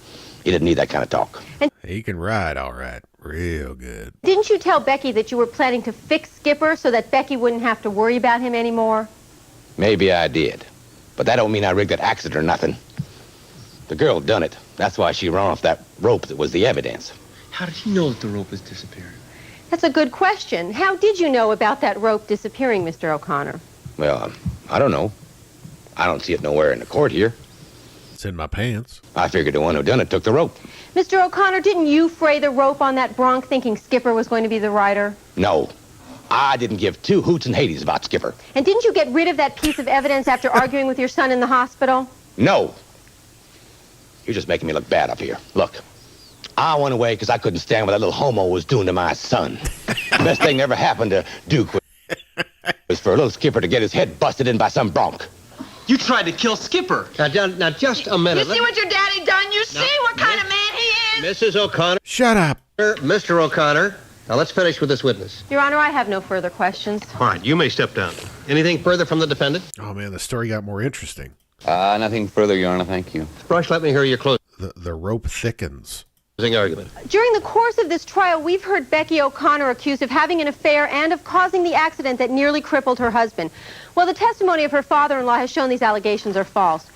He didn't need that kind of talk. And he can ride all right. Real good. Didn't you tell Becky that you were planning to fix Skipper so that Becky wouldn't have to worry about him anymore? Maybe I did. But that don't mean I rigged that accident or nothing. The girl done it. That's why she ran off that rope that was the evidence. How did you know that the rope was disappearing? That's a good question. How did you know about that rope disappearing, Mr. O'Connor? Well, I don't know. I don't see it nowhere in the court here. It's in my pants. I figured the one who done it took the rope. Mr. O'Connor, didn't you fray the rope on that bronc thinking Skipper was going to be the rider? No. I didn't give two hoots and Hades about Skipper. And didn't you get rid of that piece of evidence after arguing with your son in the hospital? No. You're just making me look bad up here. Look, I went away because I couldn't stand what that little homo was doing to my son. The best thing that ever happened to Duke was for a little Skipper to get his head busted in by some bronc. You tried to kill Skipper. Now just a minute. You see what your daddy done? You see what kind of man he is? Mrs. O'Connor. Shut up. Mr. O'Connor. Now let's finish with this witness. Your Honor, I have no further questions. All right, you may step down. Anything further from the defendant? Oh, man, the story got more interesting. Nothing further, Your Honor. Thank you. Rush, let me hear your closing The rope thickens. argument. During the course of this trial, we've heard Becky O'Connor accused of having an affair and of causing the accident that nearly crippled her husband. Well, the testimony of her father-in-law has shown these allegations are false.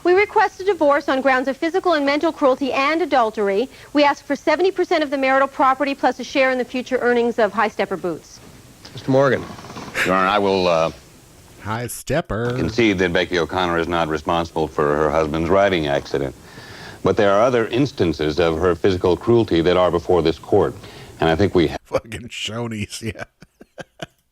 We request a divorce on grounds of physical and mental cruelty and adultery. We ask for 70% of the marital property plus a share in the future earnings of High Stepper Boots. Mr. Morgan. Your Honor, I will High Stepper concede that Becky O'Connor is not responsible for her husband's riding accident. But there are other instances of her physical cruelty that are before this court. And I think we have... Fucking Shoney's, yeah.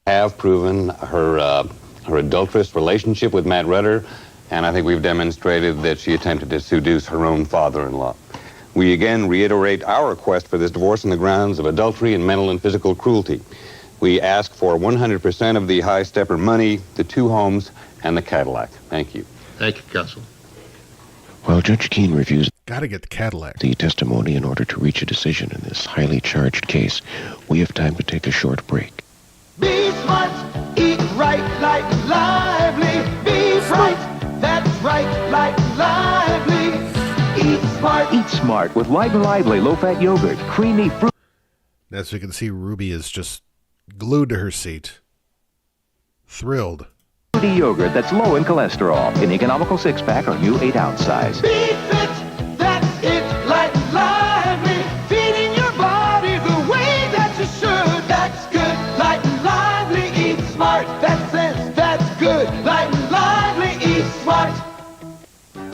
have proven her adulterous relationship with Matt Rudder, and I think we've demonstrated that she attempted to seduce her own father-in-law. We again reiterate our request for this divorce on the grounds of adultery and mental and physical cruelty. We ask for 100% of the high stepper money, the 2 homes, and the Cadillac. Thank you. Thank you, counsel. While Judge Keene reviews Gotta get the Cadillac. the testimony in order to reach a decision in this highly charged case, we have time to take a short break. Be smart, eat right, like lively. Be right, that's right, like lively. Eat smart. Eat smart with Light and Lively low-fat yogurt, creamy fruit. As you can see, Ruby is just glued to her seat. Thrilled. Fruity yogurt that's low in cholesterol. An economical 6-pack or new 8-ounce size. Be fit, that's it, like lively. Feeding your body the way that you should. That's good, light and lively. Eat smart, that's sense, that's good. Light and lively, eat smart.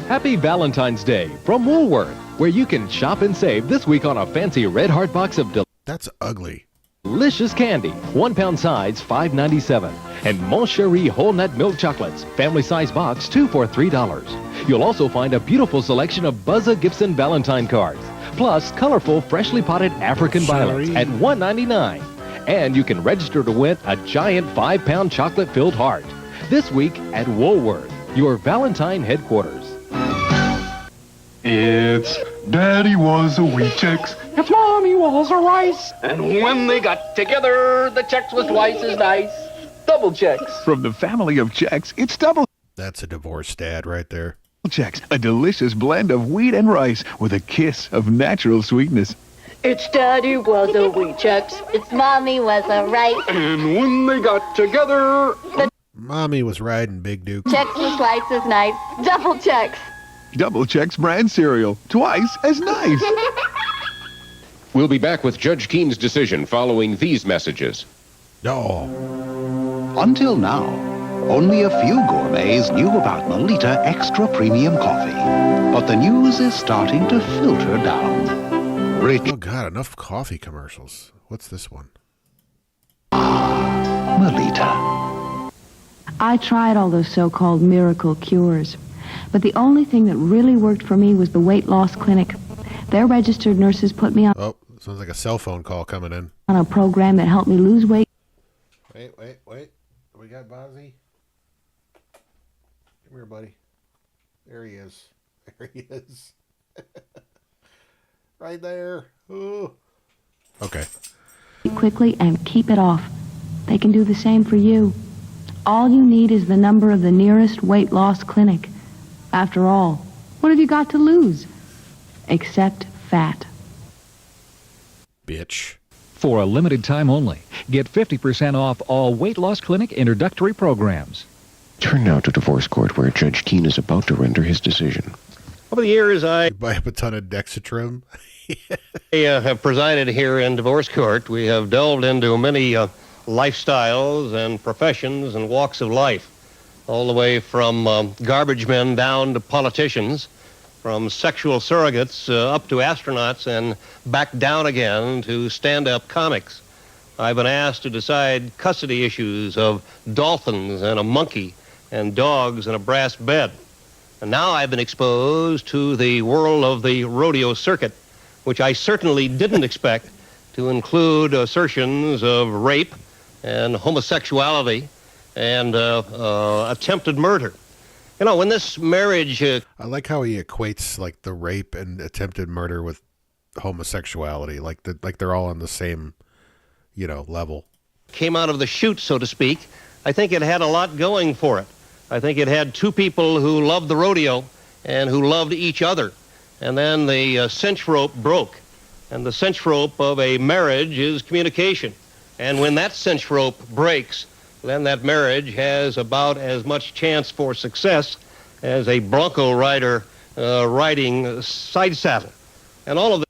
Happy Valentine's Day from Woolworth, where you can shop and save this week on a fancy Red Heart box of That's ugly. delicious candy, 1 pound size, $5.97. And Mon Cherie whole nut milk chocolates, family size box, 2 for $3. You'll also find a beautiful selection of Buzza Gibson Valentine cards, plus colorful freshly potted African violets at $1.99. And you can register to win a giant 5-pound chocolate-filled heart. This week at Woolworth, your Valentine headquarters. It's Daddy was a wheat checks, if Mommy was a rice. And when they got together, the checks was twice as nice. Double checks. From the family of checks, it's double That's a divorced dad right there. checks, a delicious blend of wheat and rice with a kiss of natural sweetness. It's Daddy was a wheat checks. It's Mommy was a rice. And when they got together, Mommy was riding Big Duke. Checks was twice as nice. Double checks. Double Checks brand cereal, twice as nice. We'll be back with Judge Keene's decision following these messages. No. Until now, only a few gourmets knew about Melita Extra Premium Coffee. But the news is starting to filter down. Rich. Oh, God, enough coffee commercials. What's this one? Melita. I tried all those so-called miracle cures, but the only thing that really worked for me was the weight loss clinic. Their registered nurses put me on Oh, sounds like a cell phone call coming in. a program that helped me lose weight. Wait. We got Bozzy. Come here, buddy. There he is. There he is. Right there. Ooh. Okay. quickly and keep it off. They can do the same for you. All you need is the number of the nearest weight loss clinic. After all, what have you got to lose? Except fat. Bitch. For a limited time only, get 50% off all weight loss clinic introductory programs. Turn now to divorce court, where Judge Keene is about to render his decision. Over the years, I buy up a ton of Dexatrim. have presided here in divorce court. We have delved into many lifestyles and professions and walks of life, all the way from garbage men down to politicians, from sexual surrogates up to astronauts, and back down again to stand-up comics. I've been asked to decide custody issues of dolphins and a monkey and dogs in a brass bed. And now I've been exposed to the world of the rodeo circuit, which I certainly didn't expect to include assertions of rape and homosexuality and attempted murder. You know, when this marriage... I like how he equates, like, the rape and attempted murder with homosexuality. Like they're all on the same, level. Came out of the chute, so to speak. I think it had a lot going for it. I think it had two people who loved the rodeo and who loved each other. And then the cinch rope broke. And the cinch rope of a marriage is communication. And when that cinch rope breaks, then that marriage has about as much chance for success as a bronco rider riding side saddle. And all of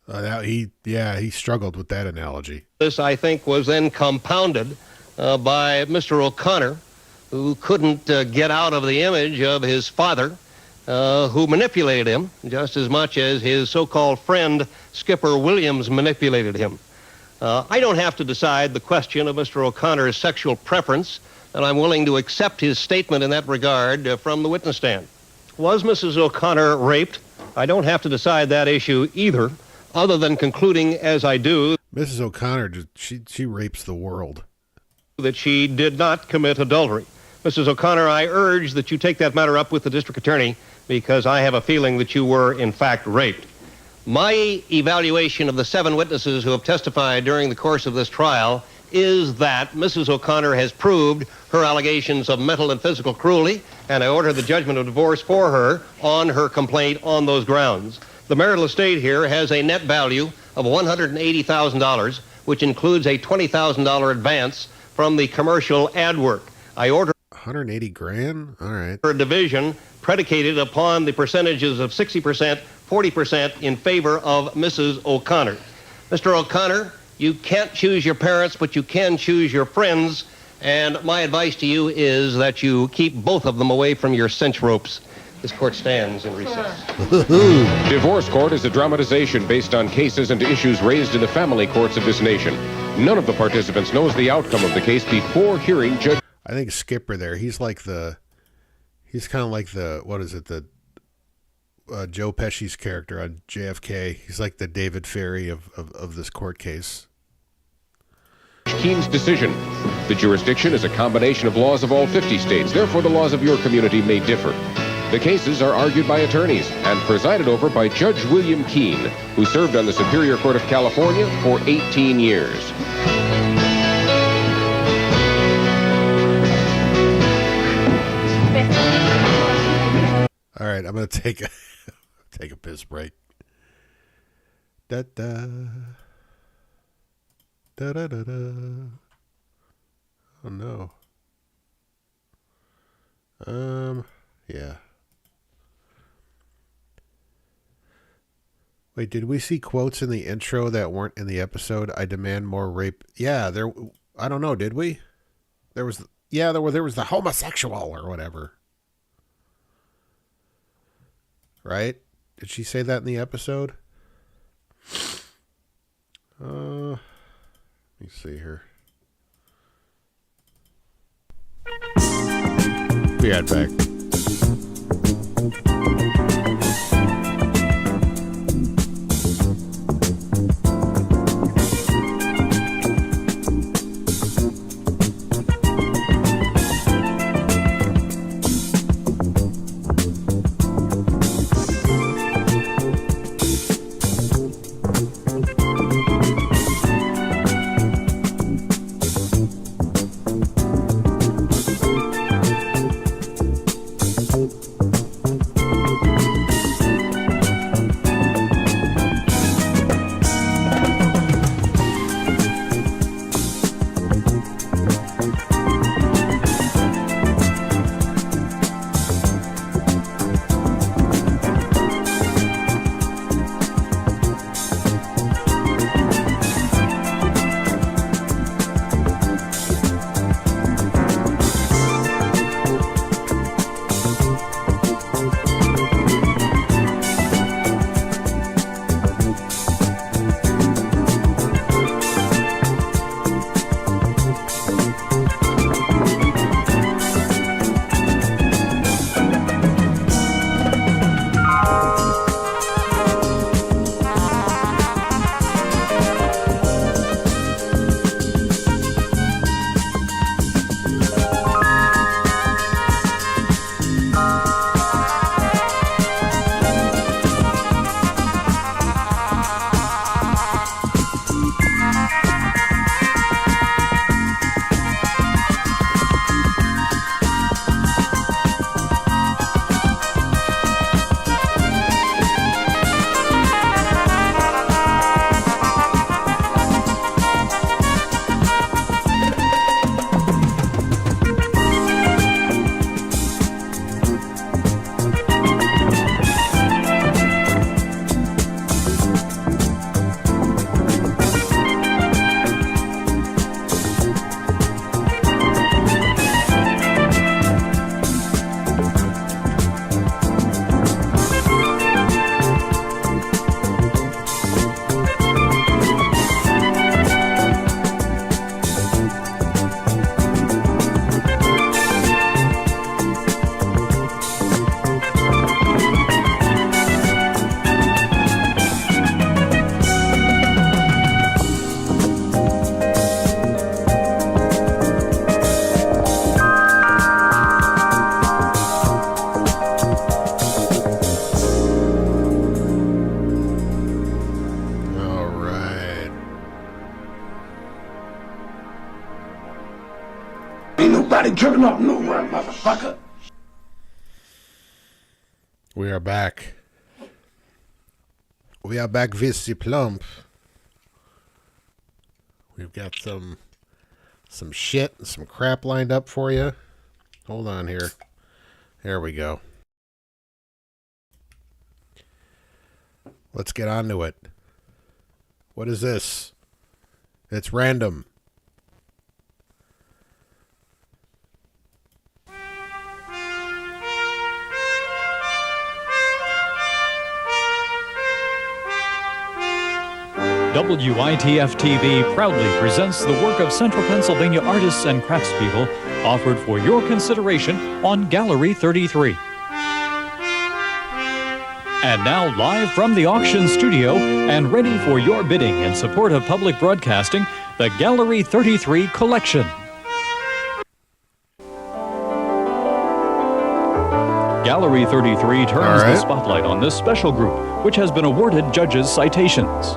he struggled with that analogy. this, I think, was then compounded by Mr. O'Connor, who couldn't get out of the image of his father, who manipulated him just as much as his so-called friend Skipper Williams manipulated him. I don't have to decide the question of Mr. O'Connor's sexual preference, and I'm willing to accept his statement in that regard from the witness stand. Was Mrs. O'Connor raped? I don't have to decide that issue either, other than concluding, as I do, Mrs. O'Connor, she rapes the world. That she did not commit adultery. Mrs. O'Connor, I urge that you take that matter up with the district attorney because I have a feeling that you were, in fact, raped. My evaluation of the 7 witnesses who have testified during the course of this trial is that Mrs. O'Connor has proved her allegations of mental and physical cruelty, and I order the judgment of divorce for her on her complaint on those grounds. The marital estate here has a net value of $180,000, which includes a $20,000 advance from the commercial ad work. I order 180 grand? All right. A division predicated upon the percentages of 60%, 40% in favor of Mrs. O'Connor. Mr. O'Connor, you can't choose your parents, but you can choose your friends, and my advice to you is that you keep both of them away from your cinch ropes. This court stands in recess. Divorce court is a dramatization based on cases and issues raised in the family courts of this nation. None of the participants knows the outcome of the case before hearing Judge... I think Skipper there, he's kind of like the Joe Pesci's character on JFK. He's like the David Ferry of this court case. Keene's decision. The jurisdiction is a combination of laws of all 50 states. Therefore, the laws of your community may differ. The cases are argued by attorneys and presided over by Judge William Keene, who served on the Superior Court of California for 18 years. All right, I'm going to take a piss break. Da da da da da da. Oh no. Yeah. Wait, did we see quotes in the intro that weren't in the episode? I demand more rape. Yeah, I don't know, did we? There was the homosexual or whatever. Right? Did she say that in the episode? Let me see here. Be right back. up nowhere, motherfucker. We are back. We are back with the Plump. We've got some shit and some crap lined up for you. Hold on here. There we go. Let's get on to it. What is this? It's random. WITF-TV proudly presents the work of Central Pennsylvania artists and craftspeople offered for your consideration on Gallery 33. And now, live from the auction studio and ready for your bidding in support of public broadcasting, the Gallery 33 collection. Gallery 33 turns the spotlight on this special group, which has been awarded judges' citations.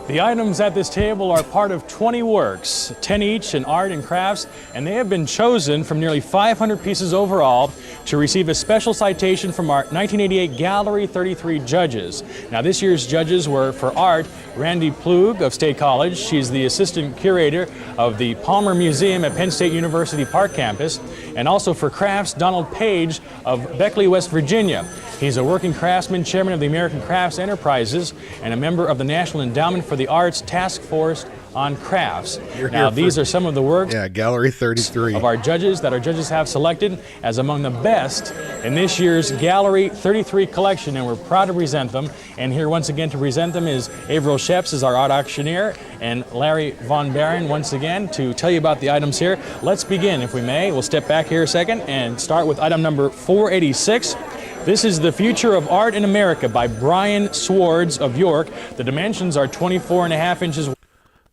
The items at this table are part of 20 works, 10 each in art and crafts, and they have been chosen from nearly 500 pieces overall to receive a special citation from our 1988 Gallery 33 judges. Now, this year's judges were, for art, Randy Plug of State College. She's the assistant curator of the Palmer Museum at Penn State University Park Campus. And also for crafts, Donald Page of Beckley, West Virginia. He's a working craftsman, chairman of the American Crafts Enterprises, and a member of the National Endowment for the Arts Task Force on Crafts. Now, these are some of the works Gallery 33 of our judges that our judges have selected as among the best in this year's Gallery 33 collection, and we're proud to present them. And here once again to present them is Averill Sheps, is our art auctioneer, and Larry Von Baron once again to tell you about the items here. Let's begin, if we may. We'll step back here a second and start with item number 486. This is The Future of Art in America by Brian Swords of York. The dimensions are 24.5 inches.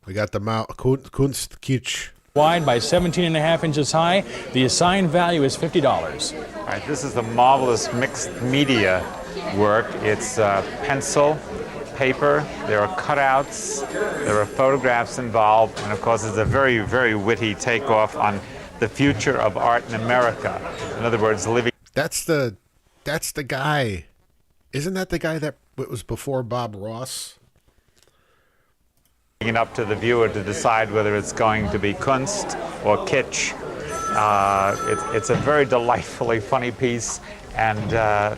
We got the Kunstkitsch wide by 17.5 inches high. The assigned value is $50. All right, this is the marvelous mixed media work. It's pencil, paper, there are cutouts, there are photographs involved, and of course it's a very, very witty takeoff on the future of art in America. In other words, living... That's the guy. Isn't that the guy that was before Bob Ross? Up to the viewer to decide whether it's going to be Kunst or kitsch. It's a very delightfully funny piece, and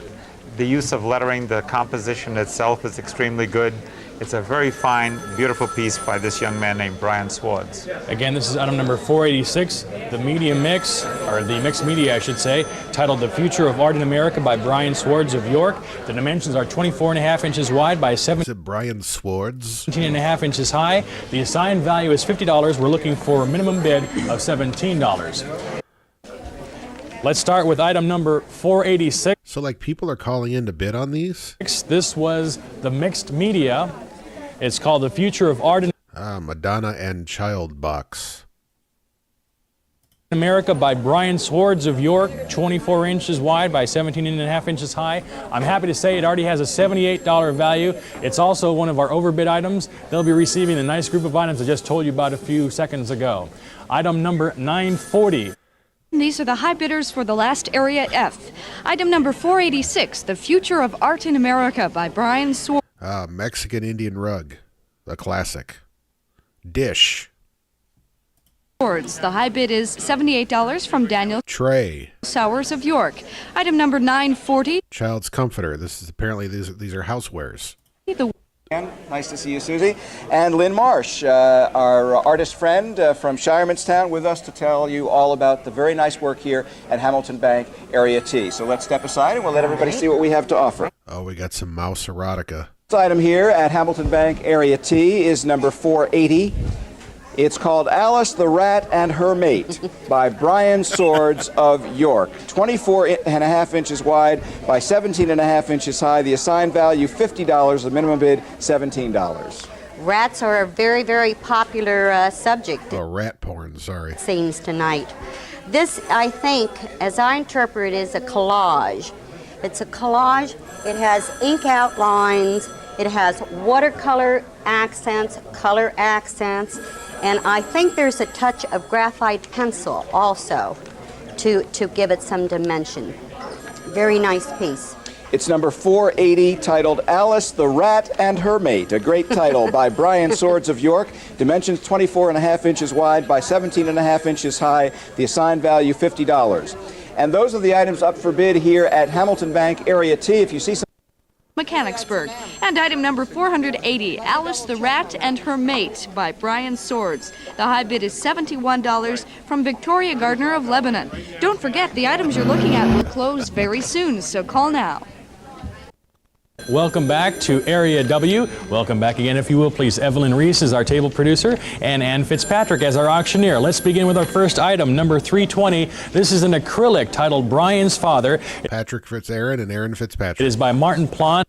the use of lettering, the composition itself is extremely good. It's a very fine, beautiful piece by this young man named Brian Swords. Again, this is item number 486, the media mix, or the mixed media, I should say, titled The Future of Art in America by Brian Swords of York. The dimensions are 24.5 inches wide by 17.5 inches high. The assigned value is $50. We're looking for a minimum bid of $17. Let's start with item number 486. So, like, people are calling in to bid on these? This was the mixed media. It's called The Future of Art in Madonna and Child box. America by Brian Swords of York, 24 inches wide by 17.5 inches high. I'm happy to say it already has a $78 value. It's also one of our overbid items. They'll be receiving the nice group of items I just told you about a few seconds ago. Item number 940. These are the high bidders for the last Area F. Item number 486, The Future of Art in America by Brian Swords. Mexican Indian rug, a classic. Dish. The high bid is $78 from Daniel Tray. Sowers of York. Item number 940. Child's comforter. This is apparently these are housewares. Nice to see you, Susie. And Lynn Marsh, our artist friend from Shiremanstown, with us to tell you all about the very nice work here at Hamilton Bank Area T. So let's step aside and we'll let everybody see what we have to offer. Oh, we got some mouse erotica. This item here at Hamilton Bank Area T is number 480. It's called Alice the Rat and Her Mate by Brian Swords of York. 24.5 inches wide by 17.5 inches high. The assigned value $50. The minimum bid $17. Rats are a very, very popular subject. Oh, rat porn, sorry. Seems tonight. This, I think, as I interpret it, is a collage. It's a collage. It has ink outlines. It has watercolor accents, color accents, and I think there's a touch of graphite pencil also to give it some dimension. Very nice piece. It's number 480, titled Alice the Rat and Her Mate, a great title by Brian Swords of York. Dimensions 24.5 inches wide by 17.5 inches high. The assigned value $50. And those are the items up for bid here at Hamilton Bank Area T. If you see some Mechanicsburg. And item number 480, Alice the Rat and Her Mate by Brian Swords. The high bid is $71 from Victoria Gardner of Lebanon. Don't forget, the items you're looking at will close very soon, so call now. Welcome back to Area W. Welcome back again, if you will, please. Evelyn Reese is our table producer and Ann Fitzpatrick as our auctioneer. Let's begin with our first item, number 320. This is an acrylic titled Brian's Father. Patrick Fitzaaron and Aaron Fitzpatrick. It is by Martin Plant.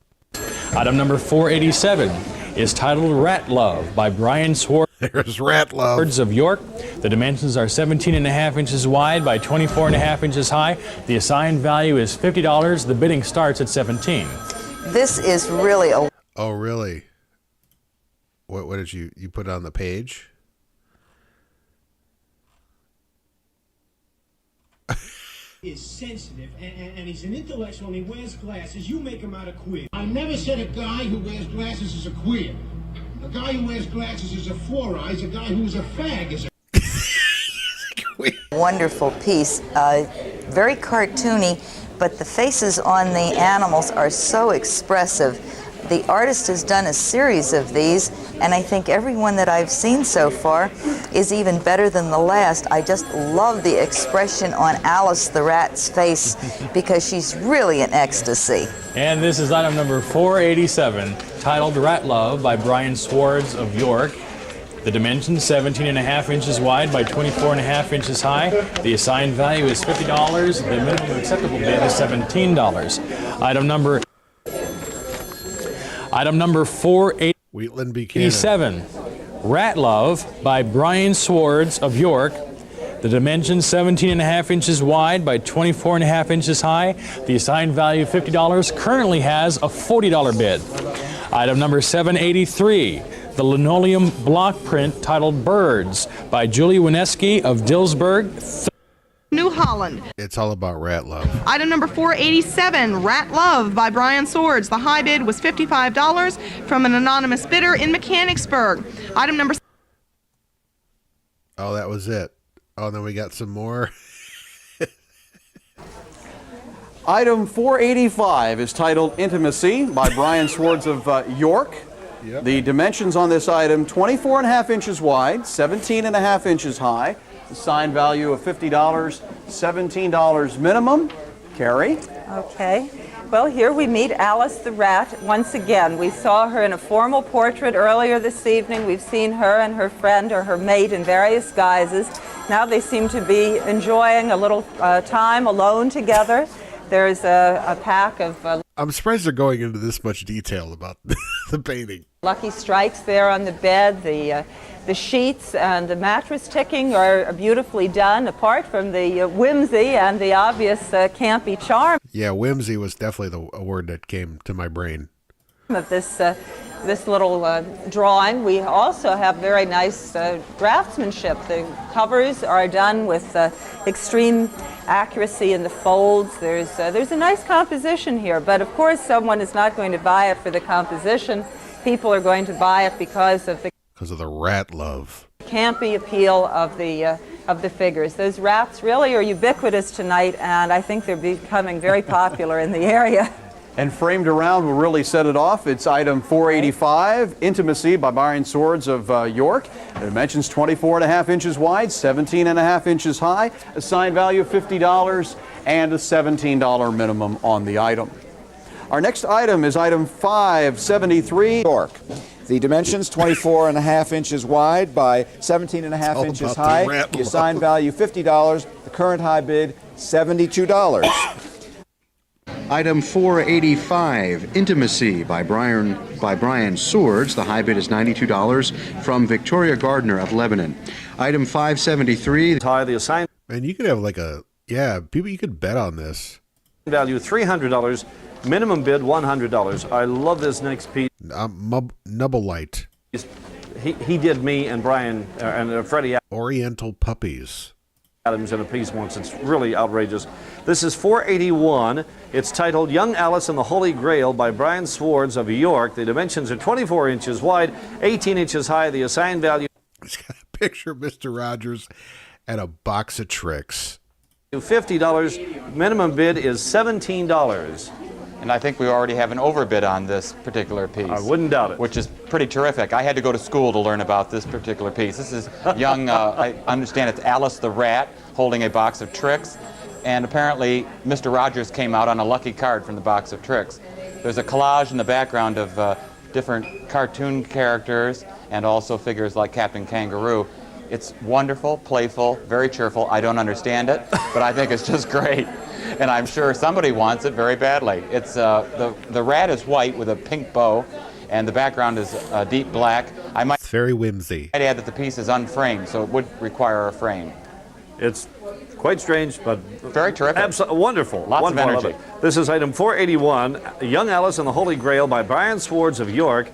Item number 487 is titled Rat Love by Brian Swords. There's Rat Love. Swords of York. The dimensions are 17.5 inches wide by 24.5 inches high. The assigned value is $50. The bidding starts at $17. This is really a... Oh, really? What did you put on the page? Is sensitive and he's an intellectual and he wears glasses. You make him out a queer. I never said a guy who wears glasses is a queer. A guy who wears glasses is a four eyes. A guy who's a fag is a wonderful piece. Very cartoony, but the faces on the animals are so expressive. The artist has done a series of these, and I think every one that I've seen so far is even better than the last. I just love the expression on Alice the Rat's face because she's really in ecstasy. And this is item number 487, titled Rat Love by Brian Swords of York. The dimensions 17.5 inches wide by 24.5 inches high. The assigned value is $50. The minimum acceptable bid is $17. Item number 487, Rat Love by Brian Swords of York. The dimensions 17.5 inches wide by 24.5 inches high. The assigned value $50 currently has a $40 bid. Item number 783, the linoleum block print titled Birds by Julie Wineski of Dillsburg, New Holland. It's all about Rat Love. Item number 487, Rat Love by Brian Swords. The high bid was $55 from an anonymous bidder in Mechanicsburg. Item number... Oh, that was it. Oh, then we got some more. Item 485 is titled Intimacy by Brian Swords of York. Yep. The dimensions on this item, 24.5 inches wide, 17.5 inches high. The signed value of $50, $17 minimum. Carrie? Okay. Well, here we meet Alice the Rat once again. We saw her in a formal portrait earlier this evening. We've seen her and her friend or her mate in various guises. Now they seem to be enjoying a little time alone together. There's a pack of... I'm surprised they're going into this much detail about the painting. Lucky strikes there on the bed. The sheets and the mattress ticking are beautifully done, apart from the whimsy and the obvious campy charm. Yeah, whimsy was definitely a word that came to my brain. Of this little drawing. We also have very nice draftsmanship. The covers are done with extreme accuracy in the folds. There's a nice composition here, but of course someone is not going to buy it for the composition. People are going to buy it because of the Rat Love, campy appeal of the figures. Those rats really are ubiquitous tonight, and I think they're becoming very popular in the area. And framed around will really set it off. It's item 485, Intimacy by Brian Swords of York. The dimensions 24.5 inches wide, 17.5 inches high. Assigned value of $50 and a $17 minimum on the item. Our next item is item 573. York. The dimensions 24.5 inches wide by 17.5 inches high. The assigned value $50. The current high bid $72. Item 485, Intimacy by Brian Swords. The high bid is $92 from Victoria Gardner of Lebanon. Item 573. And you could have you could bet on this. Value $300. Minimum bid $100. I love this next piece. Nubbleite. He did me and Brian and Freddie Oriental Puppies. Adams in a piece once. It's really outrageous. This is $481. It's titled Young Alice and the Holy Grail by Brian Swords of York. The dimensions are 24 inches wide, 18 inches high. The assigned value. It's got a picture of Mr. Rogers and a box of tricks. $50. Minimum bid is $17. And I think we already have an overbid on this particular piece. I wouldn't doubt it. Which is pretty terrific. I had to go to school to learn about this particular piece. This is young, I understand it's Alice the Rat holding a box of tricks. And apparently Mr. Rogers came out on a lucky card from the box of tricks. There's a collage in the background of different cartoon characters and also figures like Captain Kangaroo. It's wonderful, playful, very cheerful. I don't understand it, but I think it's just great. And I'm sure somebody wants it very badly. It's the rat is white with a pink bow, and the background is deep black. It's very whimsy. I'd add that the piece is unframed, so it would require a frame. It's quite strange, but very terrific. Wonderful. Lots wonderful. of energy. This is item 481, Young Alice and the Holy Grail by Brian Swords of York.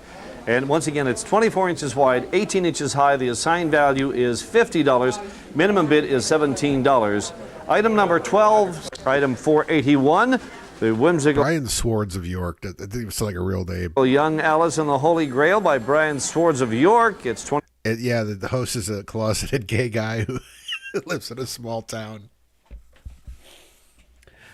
And once again, it's 24 inches wide, 18 inches high. The assigned value is $50. Minimum bid is $17. Item number 12, item 481, the whimsical Brian Swords of York. I think it's like a real name. Young Alice and the Holy Grail by Brian Swords of York. It's 20. Yeah, the host is a closeted gay guy who lives in a small town.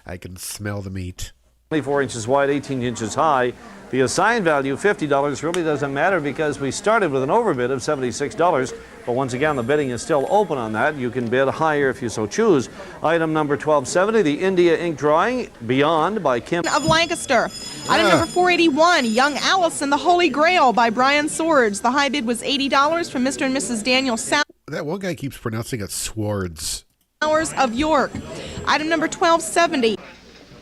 I can smell the meat. 24 inches wide, 18 inches high. The assigned value, $50, really doesn't matter because we started with an overbid of $76. But once again, the bidding is still open on that. You can bid higher if you so choose. Item number 1270, the India ink drawing, Beyond by Kim of Lancaster. Item number 481, Young Alice and the Holy Grail by Brian Swords. The high bid was $80 from Mr. and Mrs. Daniel That one guy keeps pronouncing it Swords. of York. Item number 1270.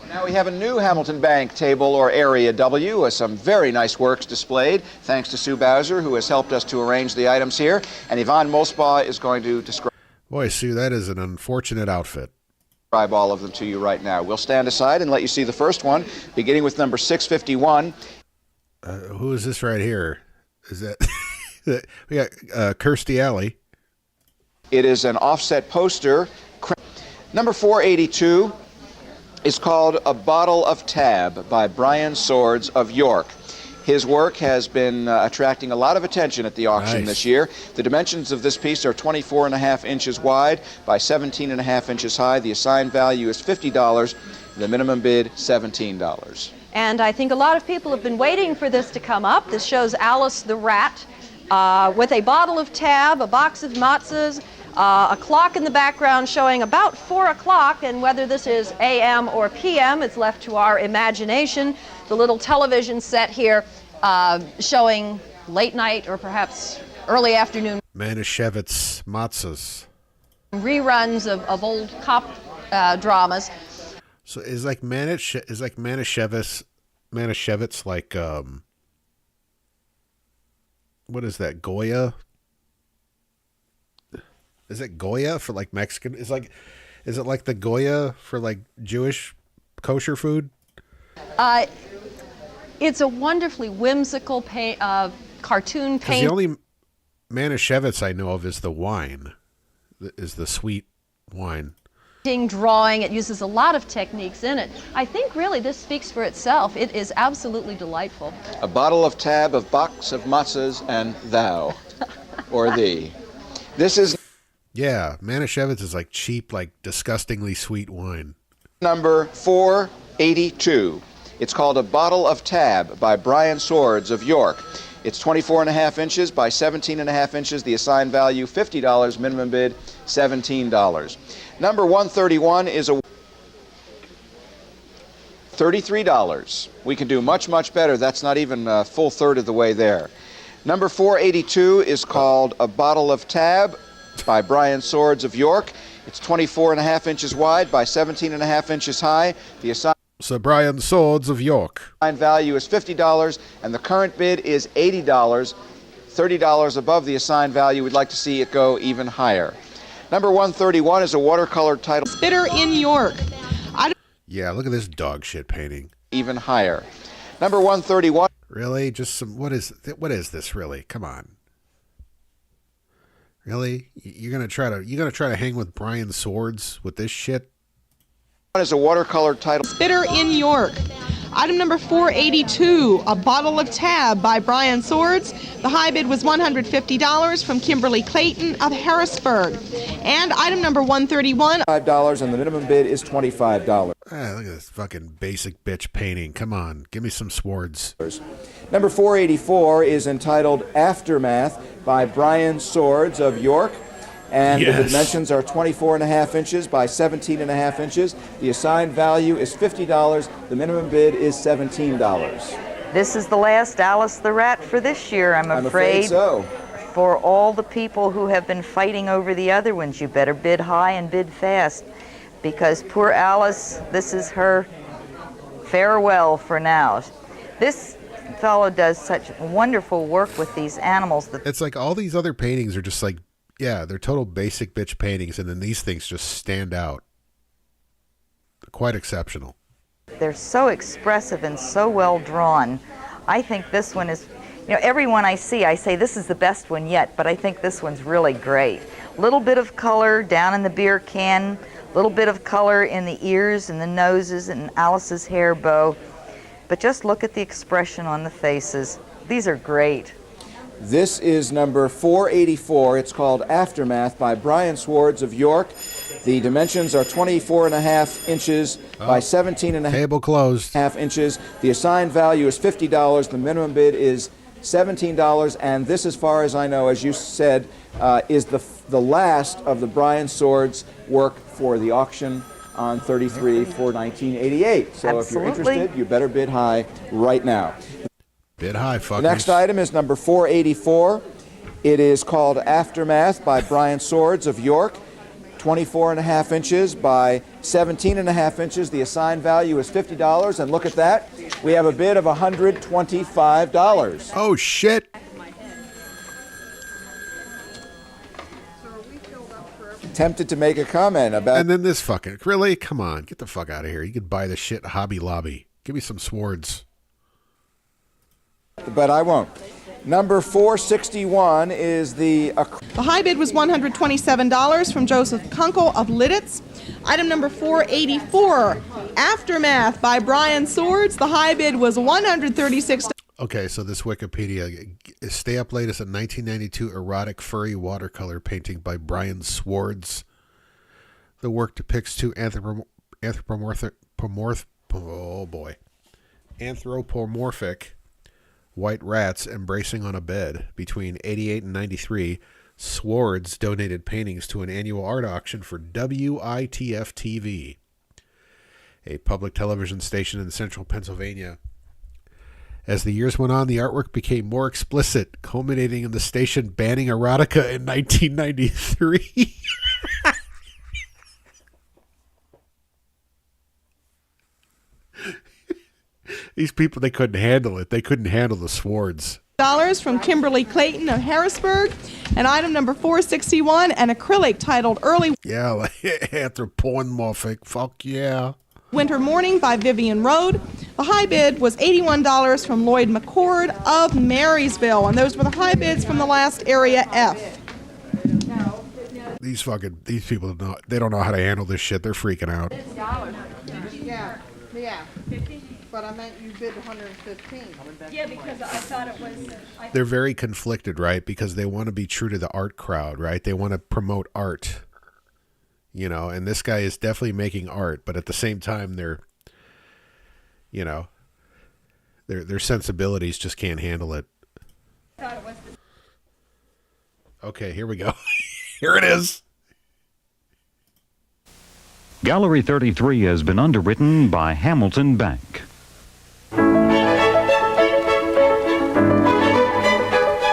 Now we have a new Hamilton Bank table or Area W with some very nice works displayed, thanks to Sue Bowser, who has helped us to arrange the items here. And Yvonne Mosbaugh is going to describe Boy, Sue, that is an unfortunate outfit. All of them to you right now. We'll stand aside and let you see the first one, beginning with number 651. Who is this right here? Is that we got Kirstie Alley. It is an offset poster. Number 482 is called A Bottle of Tab by Brian Swords of York. His work has been attracting a lot of attention at the auction this year. The dimensions of this piece are 24.5 inches wide by 17.5 inches high. The assigned value is $50. The minimum bid, $17. And I think a lot of people have been waiting for this to come up. This shows Alice the Rat with a bottle of Tab, a box of matzahs, a clock in the background showing about 4 o'clock, and whether this is AM or PM, it's left to our imagination. The little television set here showing late night or perhaps early afternoon Manischewitz matzahs. reruns of old cop dramas. So is like Manischewitz like what is that, Goya? Is it Goya for like Mexican? Is it like the Goya for like Jewish kosher food? It's a wonderfully whimsical cartoon paint. The only Manischewitz I know of is the wine, is the sweet wine. Drawing, it uses a lot of techniques in it. I think really this speaks for itself. It is absolutely delightful. A bottle of Tab, a box of matzahs, and thou, or thee. This is... Yeah, Manischewitz is like cheap, like disgustingly sweet wine. Number 482. It's called A Bottle of Tab by Brian Swords of York. It's 24.5 inches by 17.5 inches. The assigned value, $50. Minimum bid, $17. Number 131 is a $33. We can do much, much better. That's not even a full third of the way there. Number 482 is called A Bottle of Tab by Brian Swords of York. It's 24.5 inches wide by 17.5 inches high. The assigned So Brian Swords of York. value is $50, and the current bid is $80. $30 above the assigned value. We'd like to see it go even higher. Number 131 is a watercolor title. Bidder in York. Yeah, look at this dog shit painting. Even higher. Number 131. Really? Just some, what is this really? Come on. Really? You're gonna try to hang with Brian Swords with this shit? One is a watercolor title. Bitter in York. Item number 482, a bottle of Tab by Brian Swords. The high bid was $150 from Kimberly Clayton of Harrisburg. And item number 131. $5 and the minimum bid is $25. Look at this fucking basic bitch painting. Come on, give me some Swords. Number 484 is entitled Aftermath by Brian Swords of York. And the dimensions are 24.5 inches by 17.5 inches. The assigned value is $50. The minimum bid is $17. This is the last Alice the Rat for this year, I'm afraid. So. For all the people who have been fighting over the other ones, you better bid high and bid fast. Because poor Alice, this is her farewell for now. This fellow does such wonderful work with these animals. It's like all these other paintings are just like, yeah, they're total basic bitch paintings, and then these things just stand out. They're quite exceptional. They're so expressive and so well drawn. I think this one is, every one I see, I say this is the best one yet, but I think this one's really great. Little bit of color down in the beer can, little bit of color in the ears and the noses and Alice's hair bow. But just look at the expression on the faces. These are great. This is number 484. It's called Aftermath by Brian Swords of York. The dimensions are 24.5 inches by 17.5 Table closed. inches. The assigned value is $50. The minimum bid is $17. And this, as far as I know, as you said, is the last of the Brian Swords work for the auction on 33 for 1988. So if you're interested, you better bid high right now. Bid high, fuckers. The next item is number 484. It is called Aftermath by Brian Swords of York. 24.5 inches by 17.5 inches. The assigned value is $50. And look at that. We have a bid of $125. Oh, shit. Tempted to make a comment about... And then this fucking... Really? Come on. Get the fuck out of here. You could buy this shit at Hobby Lobby. Give me some Swords. But I won't. Number 461 is the... The high bid was $127 from Joseph Kunkel of Lidditz. Item number 484, Aftermath by Brian Swords. The high bid was $136. Okay, so this Wikipedia, Stay Up Late is a 1992 erotic furry watercolor painting by Brian Swords. The work depicts two anthropomorphic white rats embracing on a bed. Between 88 and 93, Swords donated paintings to an annual art auction for WITF-TV, a public television station in central Pennsylvania. As the years went on, the artwork became more explicit, culminating in the station banning erotica in 1993. These people, they couldn't handle it. They couldn't handle the Swords. From Kimberly Clayton of Harrisburg. And item number 461, an acrylic titled Early Anthropomorphic. Fuck yeah. Winter Morning by Vivian Road. The high bid was $81 from Lloyd McCord of Marysville. And those were the high bids from the last Area F. These people, they don't know how to handle this shit. They're freaking out. Yeah. But I meant you bid 115. Yeah, because I thought it was... They're very conflicted, right? Because they want to be true to the art crowd, right? They want to promote art, and this guy is definitely making art, but at the same time, their sensibilities just can't handle it. Okay, here we go. Here it is. Gallery 33 has been underwritten by Hamilton Bank.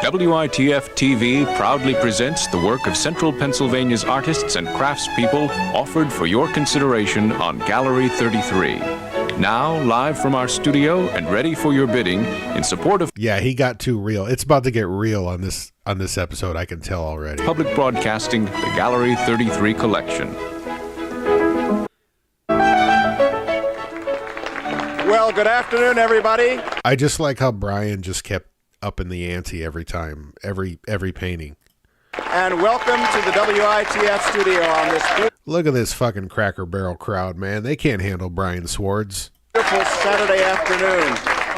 WITF-TV proudly presents the work of Central Pennsylvania's artists and craftspeople offered for your consideration on Gallery 33. Now, live from our studio and ready for your bidding in support of... Yeah, he got too real. It's about to get real on this episode, I can tell already. Public Broadcasting, the Gallery 33 collection. Well, good afternoon, everybody. I just like how Brian just kept up in the ante every time, every painting. And welcome to the WITF studio on this Look at this fucking Cracker Barrel crowd, man. They can't handle Brian Swords. beautiful Saturday afternoon.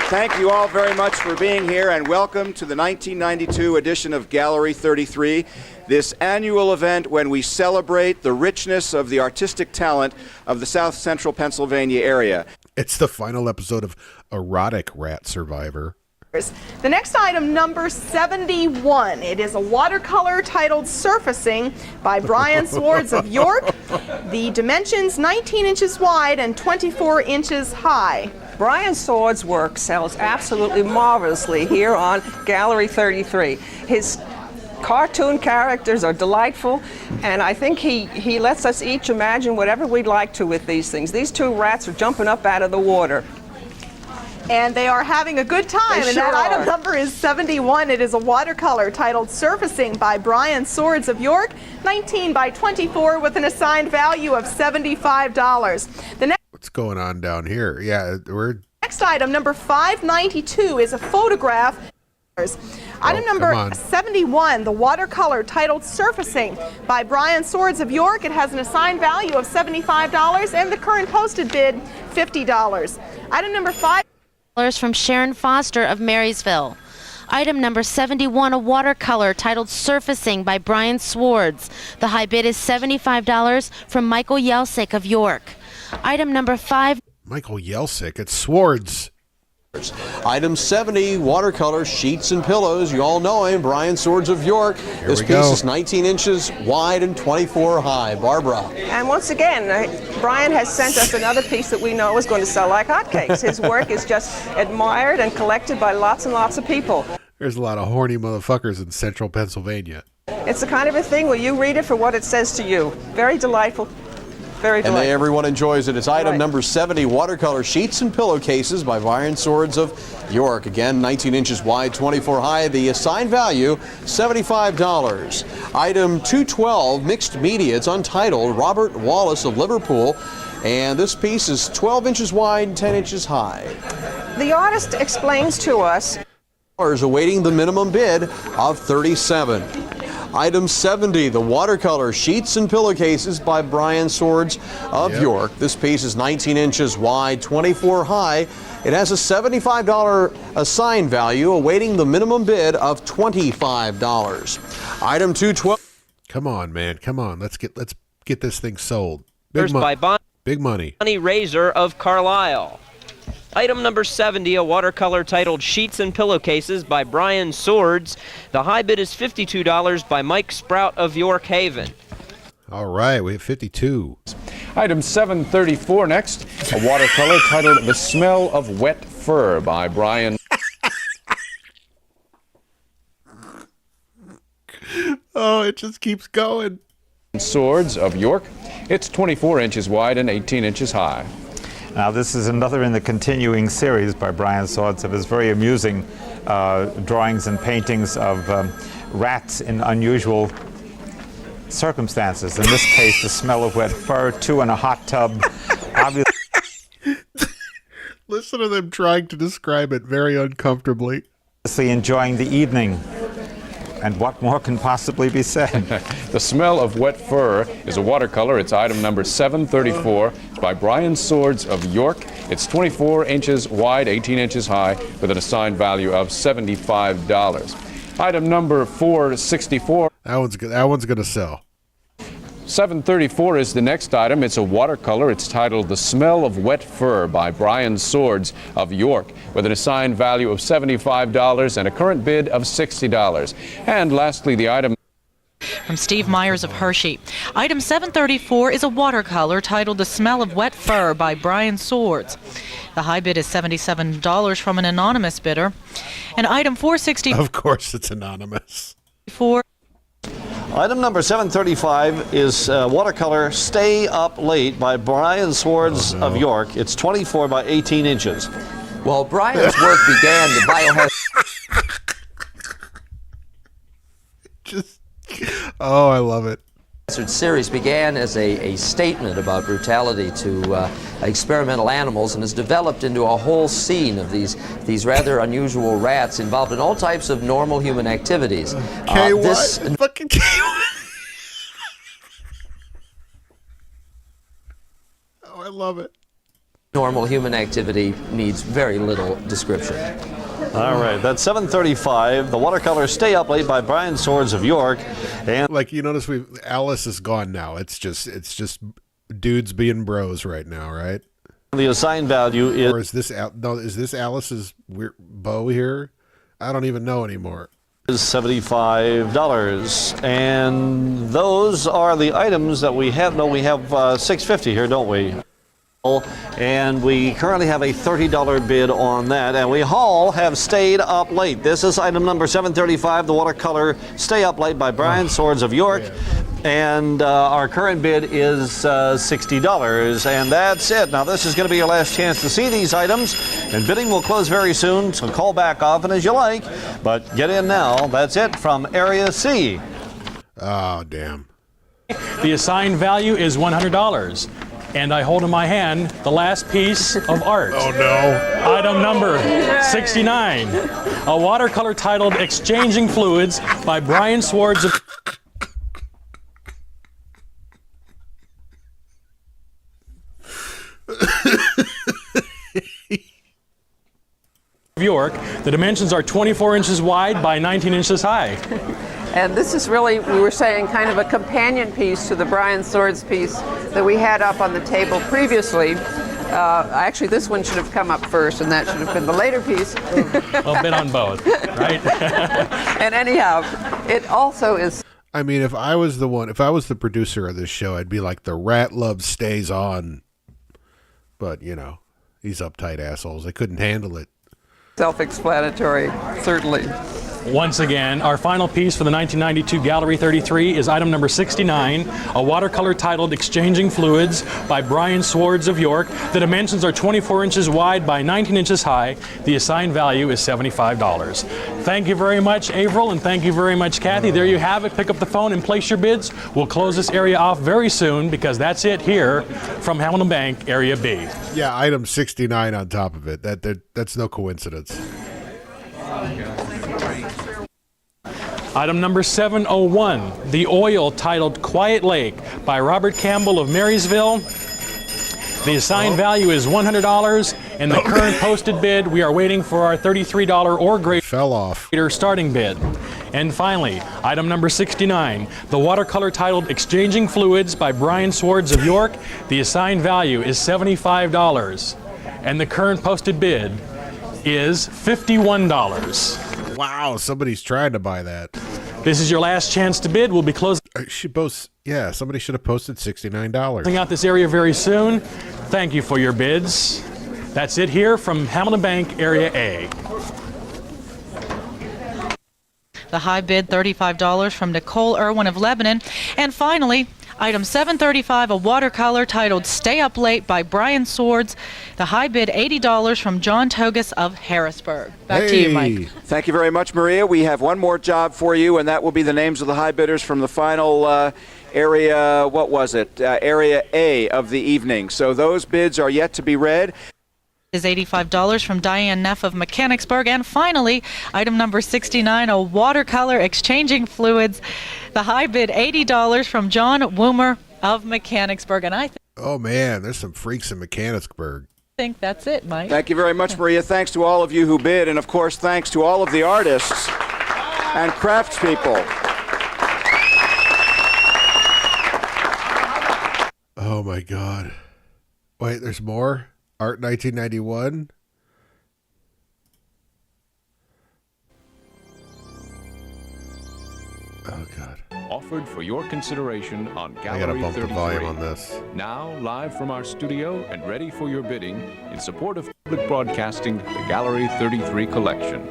Thank you all very much for being here, and welcome to the 1992 edition of Gallery 33, this annual event when we celebrate the richness of the artistic talent of the South Central Pennsylvania area. It's the final episode of Erotic Rat Survivor. The next item, number 71. It is a watercolor titled Surfacing by Brian Swords of York. The dimensions 19 inches wide and 24 inches high. Brian Swords' work sells absolutely marvelously here on Gallery 33. His cartoon characters are delightful, and I think he lets us each imagine whatever we'd like to with these things. These two rats are jumping up out of the water. And they are having a good time. They And sure that item are. number is 71. It is a watercolor titled Surfacing by Brian Swords of York, 19 by 24 with an assigned value of $75. The What's going on down here? Yeah, we're... next item, number 592, is a photograph. Item number on. 71, the watercolor titled Surfacing by Brian Swords of York. It has an assigned value of $75 and the current posted bid, $50. Item number 5. From Sharon Foster of Marysville. Item number 71, a watercolor titled Surfacing by Brian Swords. The high bid is $75 from Michael Yelsick of York. Item number 5. Michael Yelsick, it's Swords. Item 70, watercolor sheets and pillows. You all know him, Brian Swords of York. This we piece go. is 19 inches wide and 24 high. Barbara. And once again, Brian has sent us another piece that we know is going to sell like hotcakes. His work is just admired and collected by lots and lots of people. There's a lot of horny motherfuckers in central Pennsylvania. It's the kind of a thing where you read it for what it says to you. Very delightful. Very delightful. And everyone enjoys it. It's item number 70, watercolor sheets and pillowcases by Brian Swords of York. Again, 19 inches wide, 24 high. The assigned value, $75. Item 212, mixed media. It's untitled, Robert Wallace of Liverpool. And this piece is 12 inches wide and 10 inches high. The artist explains to us Awaiting the minimum bid of $37. Item 70, the watercolor sheets and pillowcases by Brian Swords of York. This piece is 19 inches wide, 24 high. It has a $75 assigned value, awaiting the minimum bid of $25. Item 212. Come on, man. Come on. Let's get this thing sold. Big Big money. Bonnie Razor of Carlisle. Item number 70, a watercolor titled Sheets and Pillowcases by Brian Swords. The high bid is $52 by Mike Sprout of York Haven. All right, we have 52. Item 734 next, a watercolor titled The Smell of Wet Fur by Brian. Oh, it just keeps going. Swords of York. It's 24 inches wide and 18 inches high. Now, this is another in the continuing series by Brian Swords of his very amusing drawings and paintings of rats in unusual circumstances. In this case, the smell of wet fur, two in a hot tub. Obviously, Listen to them trying to describe it very uncomfortably. enjoying the evening. And what more can possibly be said? The Smell of Wet Fur is a watercolor. It's item number 734. It's by Brian Swords of York. It's 24 inches wide, 18 inches high, with an assigned value of $75. Item number 464. That one's gonna sell. 734 is the next item. It's a watercolor. It's titled The Smell of Wet Fur by Brian Swords of York, with an assigned value of $75 and a current bid of $60. And lastly, the item From Steve Myers of Hershey. Item 734 is a watercolor titled The Smell of Wet Fur by Brian Swords. The high bid is $77 from an anonymous bidder. And item 460. Of course it's anonymous. Item number 735 is watercolor Stay Up Late by Brian Swords of York. It's 24 by 18 inches. Well, Brian's work began the biohazard. Oh, I love it. series began as a statement about brutality to experimental animals and has developed into a whole scene of these rather unusual rats involved in all types of normal human activities. Fucking KY. Oh, I love it. Normal human activity needs very little description. All right, that's 7:35. The watercolor Stay Up Late by Brian Swords of York, and like you notice, Alice is gone now. It's just dudes being bros right now, right? The assigned value is. Or is this is this Alice's bow here? I don't even know anymore. Is $75, and those are the items that we have. No, we have $650 here, don't we? And we currently have a $30 bid on that, and we all have Stayed Up Late. This is item number 735, the watercolor Stay Up Late by Brian Swords of York, and our current bid is $60, and that's it. Now this is going to be your last chance to see these items, and bidding will close very soon, so call back often as you like, but get in now. That's it from Area C. Oh, damn. The assigned value is $100. And I hold in my hand the last piece of art. Oh, no. Item number 69. A watercolor titled Exchanging Fluids by Brian Swords of York. The dimensions are 24 inches wide by 19 inches high. And this is really, we were saying, kind of a companion piece to the Brian Swords piece that we had up on the table previously. Actually, this one should have come up first, and that should have been the later piece. A bit on both, right? And anyhow, it also is. I mean, if I was the producer of this show, I'd be like, the rat love stays on. But, you know, these uptight assholes, they couldn't handle it. Self-explanatory, certainly. Once again, our final piece for the 1992 Gallery 33 is item number 69, a watercolor titled Exchanging Fluids by Brian Swords of York. The dimensions are 24 inches wide by 19 inches high. The assigned value is $75. Thank you very much, Avril, and thank you very much, Kathy. There you have it. Pick up the phone and place your bids. We'll close this area off very soon because that's it here from Hamilton Bank, Area B. Yeah, item 69 on top of it. That's no coincidence. Item number 701, the oil titled Quiet Lake by Robert Campbell of Marysville. The assigned value is $100, and the current posted bid, we are waiting for our $33 or greater starting bid. And finally, item number 69, the watercolor titled Exchanging Fluids by Brian Swords of York. The assigned value is $75, and the current posted bid is $51. Wow, somebody's trying to buy that. This is your last chance to bid. We'll be closing. Somebody should have posted $69. Closing out this area very soon. Thank you for your bids. That's it here from Hamilton Bank, Area A. The high bid, $35 from Nicole Irwin of Lebanon. And finally, item 735, a watercolor titled Stay Up Late by Brian Swords. The high bid, $80 from John Togus of Harrisburg. Back to you, Mike. Thank you very much, Maria. We have one more job for you, and that will be the names of the high bidders from the final area, what was it? Area A of the evening. So those bids are yet to be read. Is $85 from Diane Neff of Mechanicsburg. And finally, item number 69, a watercolor Exchanging Fluids. The high bid, $80 from John Woomer of Mechanicsburg. And I oh man, there's some freaks in Mechanicsburg. think that's it, Mike. Thank you very much, Maria. Thanks to all of you who bid, and of course, thanks to all of the artists and craftspeople. Oh my God. Wait, there's more? Art 1991? Oh, God. Offered for your consideration on I gotta Gallery bump 33. the volume on this. Now, live from our studio and ready for your bidding in support of public broadcasting, the Gallery 33 collection.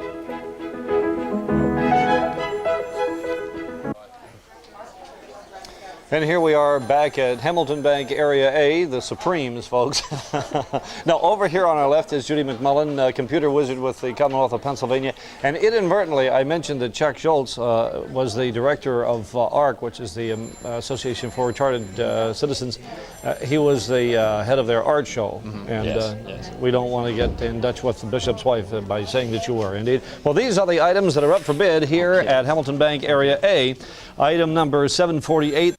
And here we are back at Hamilton Bank Area A, the Supremes, folks. Now, over here on our left is Judy McMullen, computer wizard with the Commonwealth of Pennsylvania. And inadvertently, I mentioned that Chuck Schultz was the director of ARC, which is the Association for Retarded Citizens. He was the head of their art show. And we don't want to get in Dutch with the bishop's wife by saying that you were, indeed. Well, these are the items that are up for bid here at Hamilton Bank Area A. Item number 748.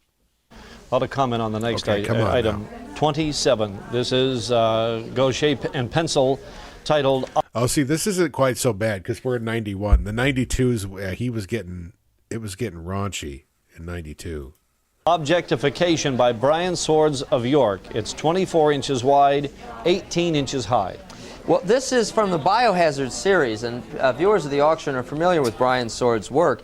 A lot of comment on the next item. 27. This is Gaucher and pencil titled... Oh, see, this isn't quite so bad because we're in 91. The 92s, it was getting raunchy in 92. Objectification by Brian Swords of York. It's 24 inches wide, 18 inches high. Well, this is from the Biohazard series, and viewers of the auction are familiar with Brian Swords' work.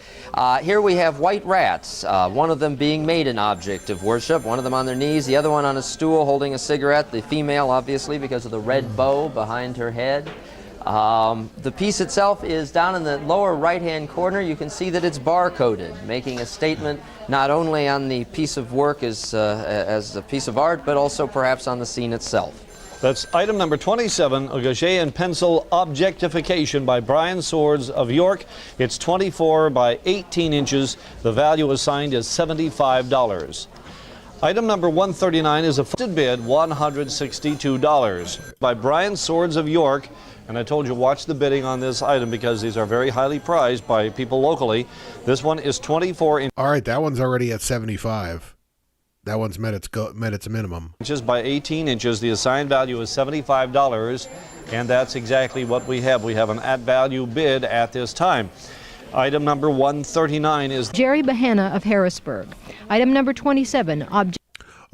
Here we have white rats, one of them being made an object of worship, one of them on their knees, the other one on a stool holding a cigarette, the female, obviously, because of the red bow behind her head. The piece itself is down in the lower right-hand corner. You can see that it's bar-coded, making a statement not only on the piece of work as a piece of art, but also perhaps on the scene itself. That's item number 27, a Gaucher and pencil objectification by Brian Swords of York. It's 24 by 18 inches. The value assigned is $75. Item number 139 is a funded bid, $162 by Brian Swords of York. And I told you, watch the bidding on this item because these are very highly prized by people locally. This one is 24 inches. All right, that one's already at 75. That one's met its minimum. Inches by 18 inches. The assigned value is $75, and that's exactly what we have. We have an at-value bid at this time. Item number 139 is Jerry Bahana of Harrisburg. Item number 27,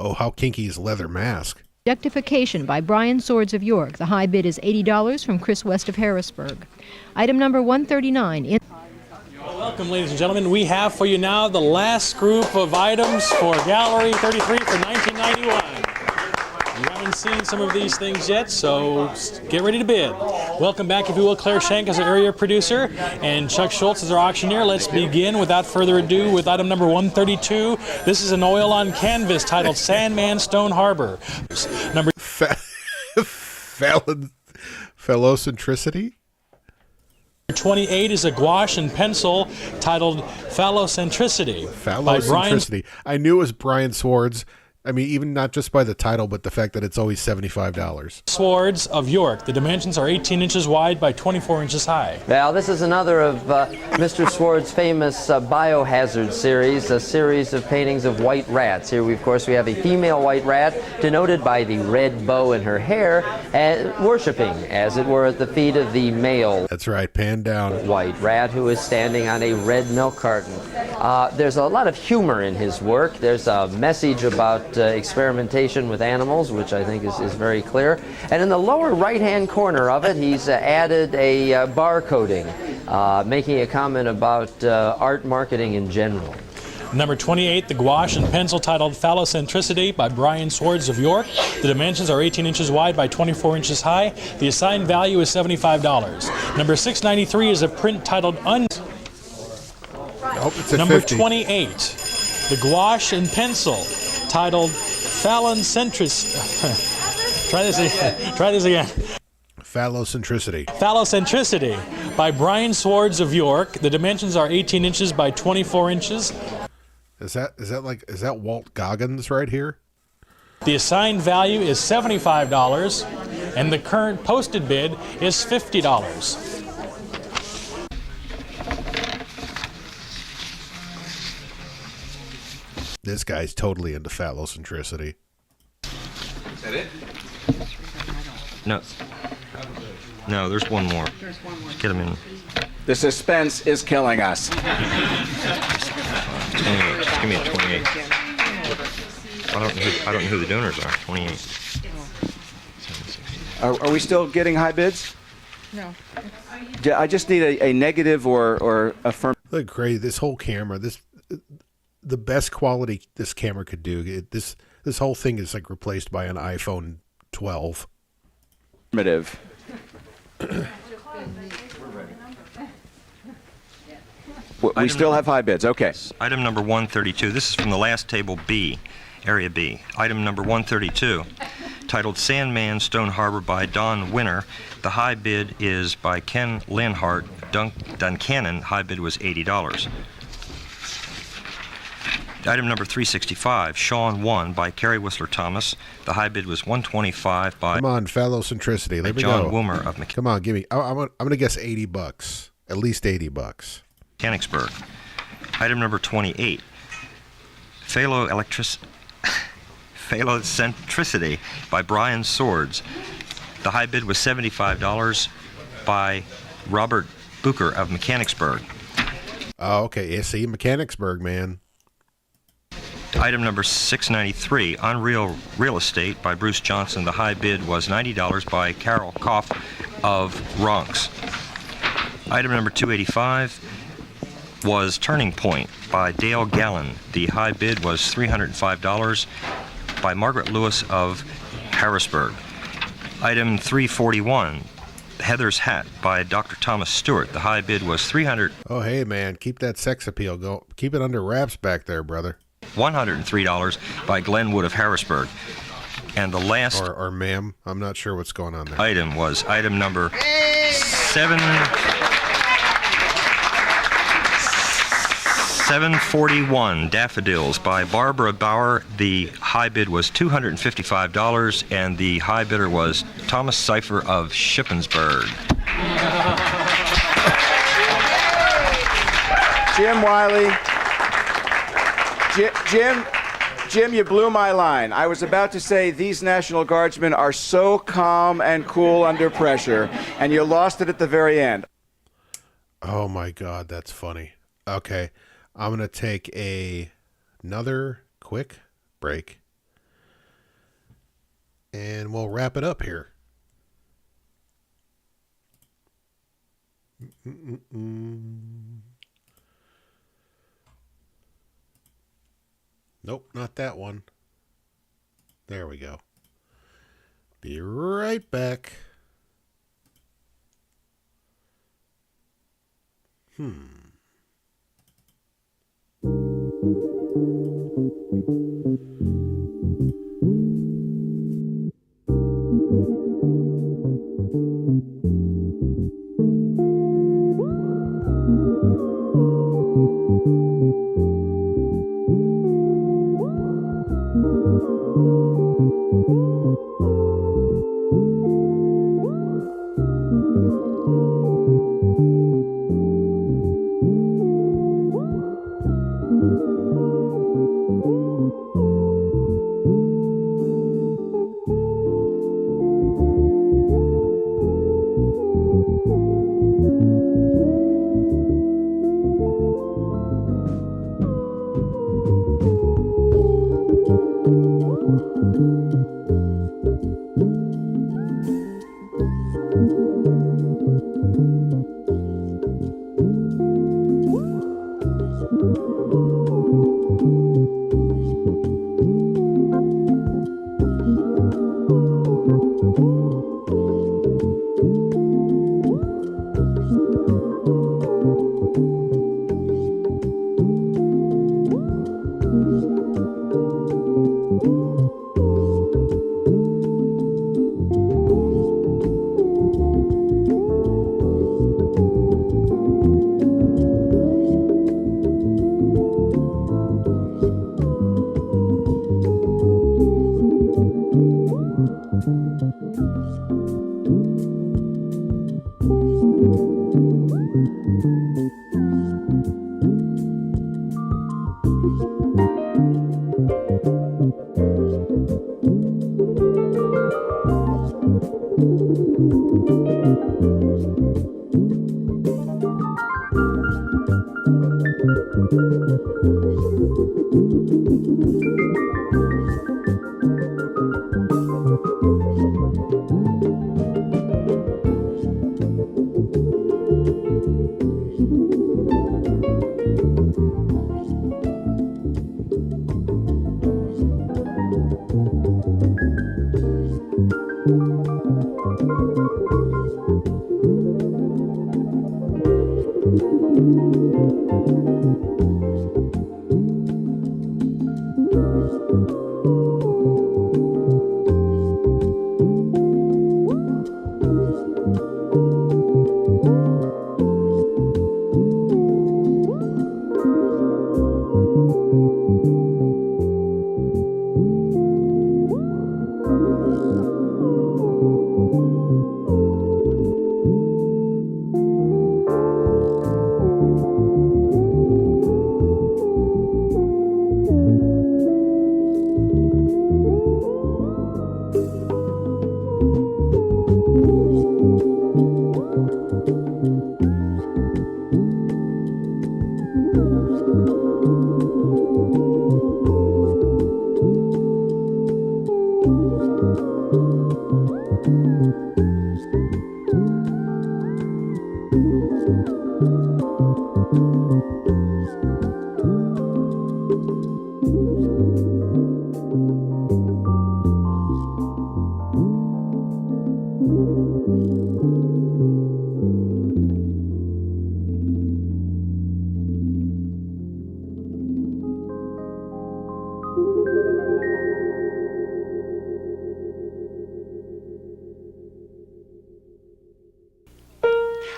Oh, how kinky is leather mask? Objectification by Brian Swords of York. The high bid is $80 from Chris West of Harrisburg. Item number 139. Welcome, ladies and gentlemen. We have for you now the last group of items for Gallery 33 for 1991. You haven't seen some of these things yet, so get ready to bid. Welcome back, if you will, Claire Schenk as our area producer and Chuck Schultz as our auctioneer. Let's begin without further ado with item number 132. This is an oil on canvas titled Sandman Stone Harbor. Number Phallocentricity? 28 is a gouache and pencil titled Phallocentricity. Phallocentricity. I knew it was Brian Swords. I mean, even not just by the title, but the fact that it's always $75. Swords of York. The dimensions are 18 inches wide by 24 inches high. Well, this is another of Mr. Swords' famous Biohazard series, a series of paintings of white rats. Here, of course, we have a female white rat denoted by the red bow in her hair, worshiping, as it were, at the feet of the male. That's right, pan down. White rat who is standing on a red milk carton. There's a lot of humor in his work. There's a message about experimentation with animals, which I think is very clear. And in the lower right-hand corner of it, he's added a barcoding, making a comment about art marketing in general. Number 28, the gouache and pencil titled Phallocentricity by Brian Swords of York. The dimensions are 18 inches wide by 24 inches high. The assigned value is $75. Number 693 is a print titled Nope, it's at Number 50. 28, the gouache and pencil titled Phallocentricity. Try this again. Phallocentricity. Phallocentricity by Brian Swords of York. The dimensions are 18 inches by 24 inches. Is that Walt Goggins right here? The assigned value is $75, and the current posted bid is $50. This guy's totally into phallocentricity. Is that it? No, there's one more. There's one more. Get him in. The suspense is killing us. 28. Just give me a 28. I don't know who the donors are. 28. Are we still getting high bids? No. I just need a negative or affirmative. Look great. This whole camera, the best quality this camera could do. This whole thing is like replaced by an iPhone 12. We still have high bids. Okay. Item number 132. This is from the last table B, Area B. Item number 132, titled Sandman Stone Harbor by Don Winner. The high bid is by Ken Linhart. Duncannon. High bid was $80. Item number 365, Sean 1 by Kerry Whistler Thomas. The high bid was $125 by... Come on, Phallocentricity. There we John go. Woomer of Come on, give me... I'm going to guess $80. At least $80. Mechanicsburg. Item number 28, Phallocentricity by Brian Swords. The high bid was $75 by Robert Bucher of Mechanicsburg. Oh, okay. Yeah, see, Mechanicsburg, man. Item number 693, Unreal Real Estate by Bruce Johnson. The high bid was $90 by Carol Koff of Ronks. Item number 285 was Turning Point by Dale Gallen. The high bid was $305 by Margaret Lewis of Harrisburg. Item 341, Heather's Hat by Dr. Thomas Stewart. The high bid was $300. Oh, hey, man, keep that sex appeal. Keep it under wraps back there, brother. $103 by Glenn Wood of Harrisburg. And the last... Or ma'am, I'm not sure what's going on there. Item was item number 741, Daffodils by Barbara Bauer. The high bid was $255, and the high bidder was Thomas Cipher of Shippensburg. Jim Wiley. Jim, you blew my line. I was about to say these National Guardsmen are so calm and cool under pressure, and you lost it at the very end. Oh, my God, that's funny. Okay, I'm going to take another quick break, and we'll wrap it up here. Nope, not that one. There we go. Be right back.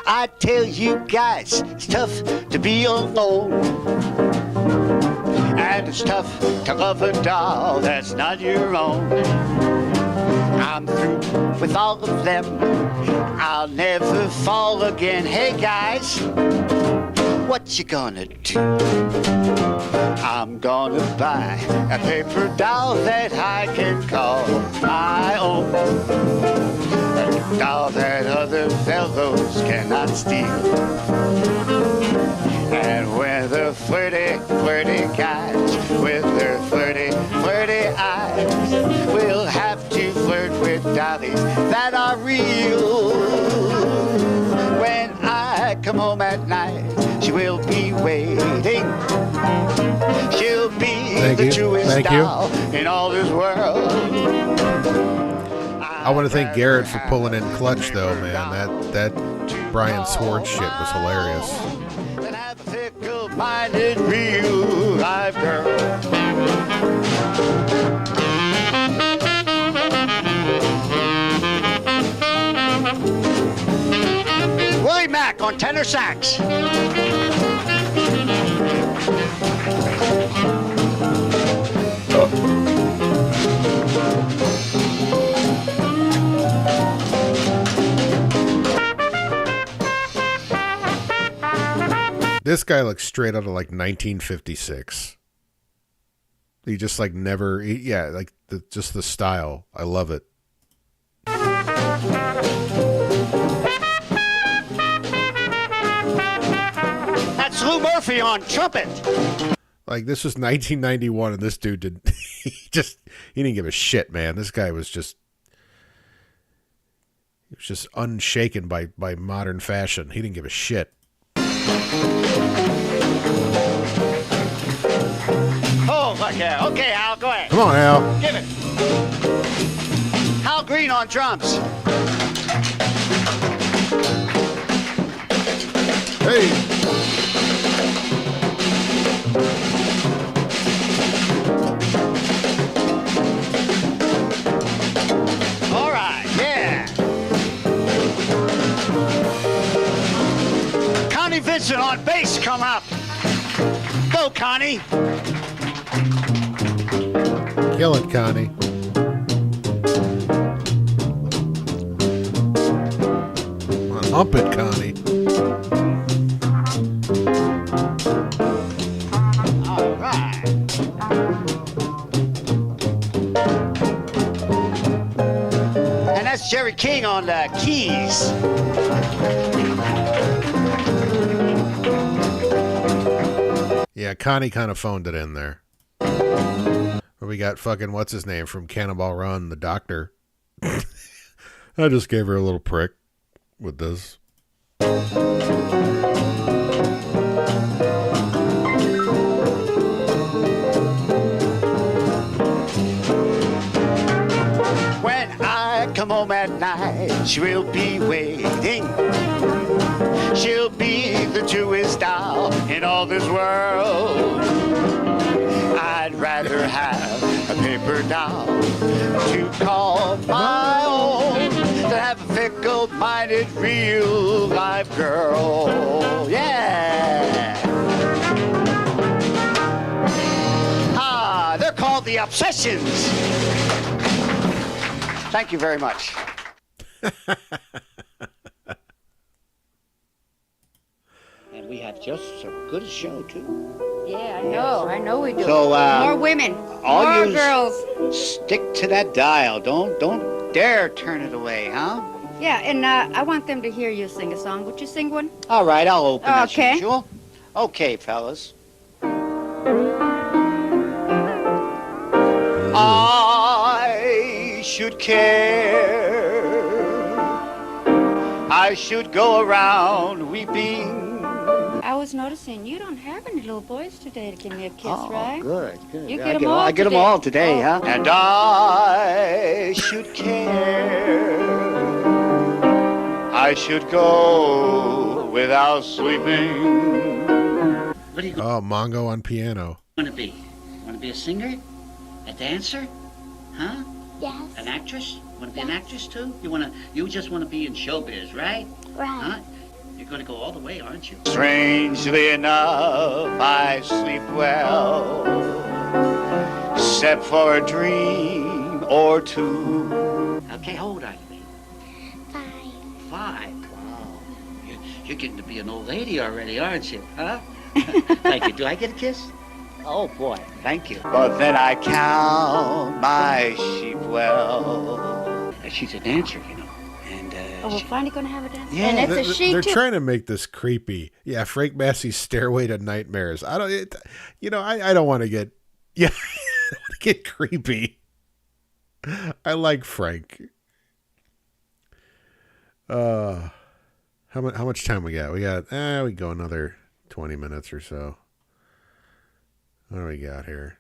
I tell you guys, it's tough to be alone. And it's tough to love a doll that's not your own. I'm through with all of them. I'll never fall again. Hey guys, what you gonna do? I'm gonna buy a paper doll that I can call my own. A doll that other fellows cannot steal. And when the flirty, flirty guys with their flirty, flirty eyes will have to flirt with dollies that are real. When I come home at night, she will be waiting. She'll be the truest doll in all this world. I want to thank Garrett for pulling in clutch, though, man. That Brian Swords shit was hilarious. Fickle-minded, real live girl. Willie Mack on tenor sax. This guy looks straight out of like 1956. He just like never, like just the style. I love it. That's Lou Murphy on trumpet. Like this was 1991, and this dude did he didn't give a shit, man. This guy was just unshaken by modern fashion. He didn't give a shit. Oh, look here. Okay, Al, go ahead. Come on, Al. Give it. Hal Green on drums. Hey. All right, yeah. Connie Vincent on bass, come up. Go, Connie. Kill it, Connie. Hump it, Connie. All right. And that's Jerry King on the keys. Yeah, Connie kind of phoned it in there. We got fucking what's his name from Cannonball Run, the doctor. I just gave her a little prick with this. When I come home at night, she will be waiting. She'll be the truest doll in all this world. I'd rather have a paper doll to call my own than have a fickle-minded, real live girl. Yeah. They're called the Obsessions. Thank you very much. And we have just as good a show, too. Yeah, I know we do. So, more women, all more yous girls. Stick to that dial. Don't dare turn it away, huh? Yeah, and I want them to hear you sing a song. Would you sing one? All right, I'll open as Okay. usual. Okay, fellas. I should care. I should go around weeping. I was noticing you don't have any little boys today to give me a kiss, Oh, right? good. You I get them all I get them today. all today, Oh. huh? And I should care. I should go without sleeping. What are you Oh, Mongo on piano. going to be? Want to be a singer? A dancer? Huh? Yes. An actress? Want to be an actress too? You just want to be in showbiz, right? Right. Huh? You're going to go all the way, aren't you? Strangely enough, I sleep well, except for a dream or two. Okay, how old are you, baby? 5. Wow. You're getting to be an old lady already, aren't you? Huh? Thank you. Do I get a kiss? Oh, boy. Thank you. But then I count my sheep well. She's a dancer, you know. And, Oh, we're finally going to have a dance. Yeah. And it's a she They're too. trying to make this creepy. Yeah, Frank Massey's Stairway to Nightmares. I don't want to get, I don't want to get creepy. I like Frank. How much time we got? We go another 20 minutes or so. What do we got here?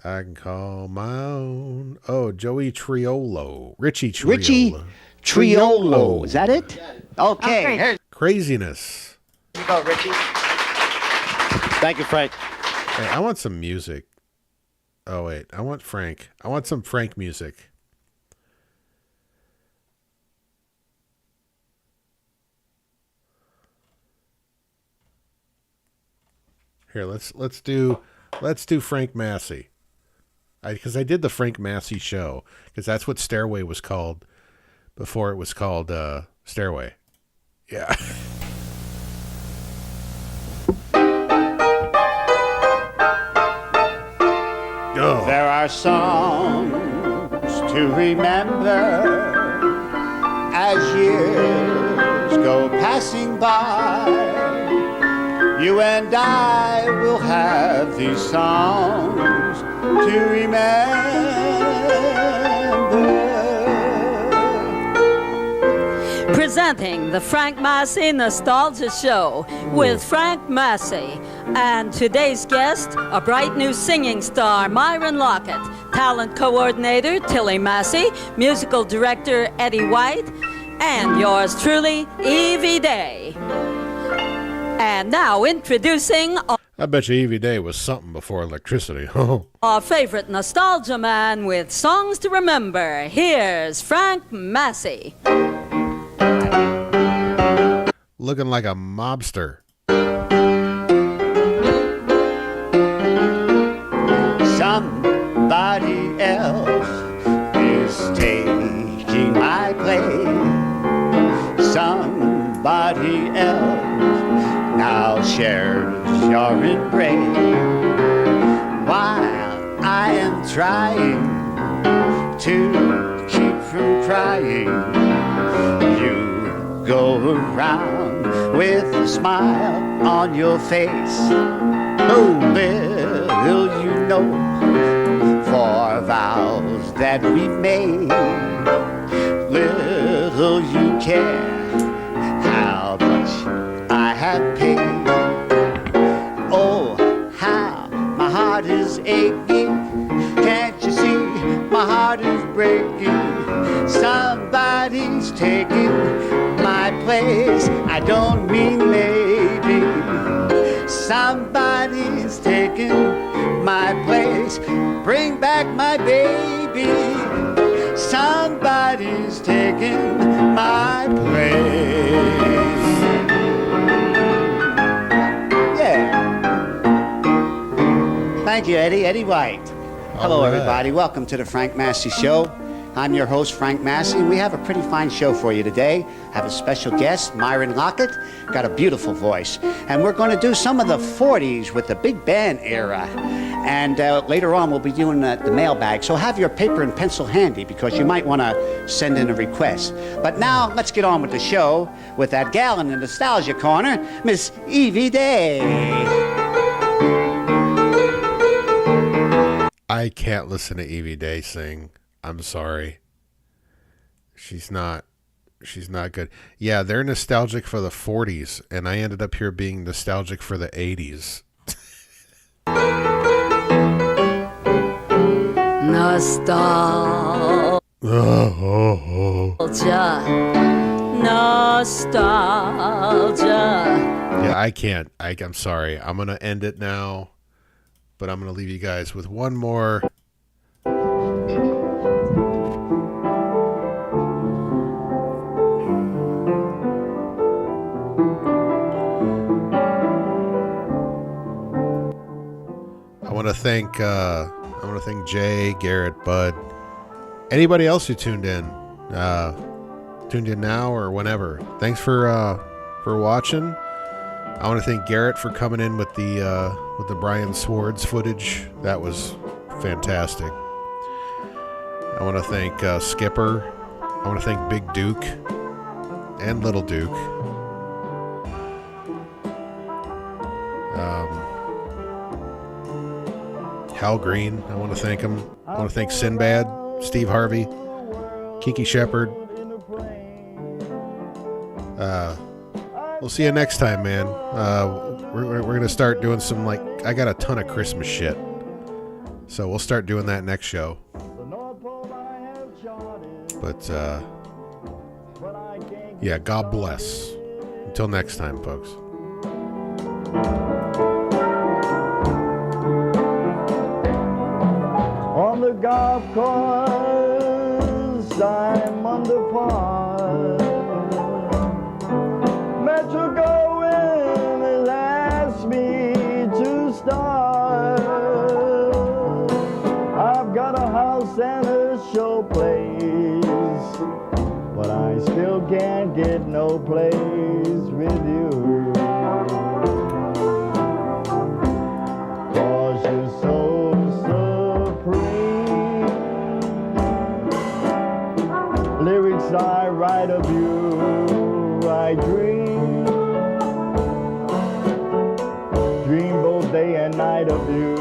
I can call my own. Oh, Joey Triolo. Richie Triolo. Richie Triolo. Is that it? Okay. Okay. Here Craziness. you go, Richie. Thank you, Frank. Hey, I want some music. Oh, wait. I want Frank. I want some Frank music. Here, let's do Frank Massey. Because I did the Frank Massey show, because that's what Stairway was called before it was called Stairway. Yeah. Oh. There are songs to remember as years go passing by. You and I will have these songs to remember. Presenting the Frank Massey Nostalgia Show with Frank Massey. And today's guest, a bright new singing star, Myron Lockett, talent coordinator, Tilly Massey, musical director, Eddie White, and yours truly, Evie Day. And now introducing I bet you Evie Day was something before electricity. our favorite nostalgia man with songs to remember. Here's Frank Massey. Looking like a mobster. Somebody else is taking my place. Somebody else now shares your embrace. While I am trying to keep from crying, you go around with a smile on your face. Oh, little you know, for vows that we've made, little you care how much I have paid. Oh, how my heart is aching. Can't you see my heart is breaking? Somebody's taking my place. I don't mean maybe. Somebody's taking my place. Bring back my baby. Somebody's taking my place. Yeah. thank you, Eddie. Eddie White. Hello, All right. everybody. Welcome to the Frank Massey Show. I'm your host, Frank Massey, and we have a pretty fine show for you today. Have a special guest, Myron Lockett. Got a beautiful voice. And we're going to do some of the 40s with the big band era. And later on, we'll be doing the mailbag. So have your paper and pencil handy because you might want to send in a request. But now, let's get on with the show with that gal in the Nostalgia Corner, Miss Evie Day. I can't listen to Evie Day sing. I'm sorry. She's not good. Yeah, they're nostalgic for the 40s, and I ended up here being nostalgic for the 80s. Nostalgia. Nostalgia. Yeah, I can't. I'm sorry. I'm going to end it now, but I'm going to leave you guys with one more. I want to thank Jay, Garrett, Bud, anybody else who tuned in now or whenever. Thanks for watching. I want to thank Garrett for coming in with the Brian Swords footage. That was fantastic. I want to thank Skipper. I want to thank Big Duke and Little Duke. Hal Green, I want to thank him. I want to thank Sinbad, Steve Harvey, Kiki Shepard. We'll see you next time, man. We're going to start doing some, I got a ton of Christmas shit. So we'll start doing that next show. But, yeah, God bless. Until next time, folks. On the golf course, I'm under par. Metro going has asked me to start. I've got a house and a show place, but I still can't get no place with you. 'Cause you're so lyrics I write of you, I dream both day and night of you.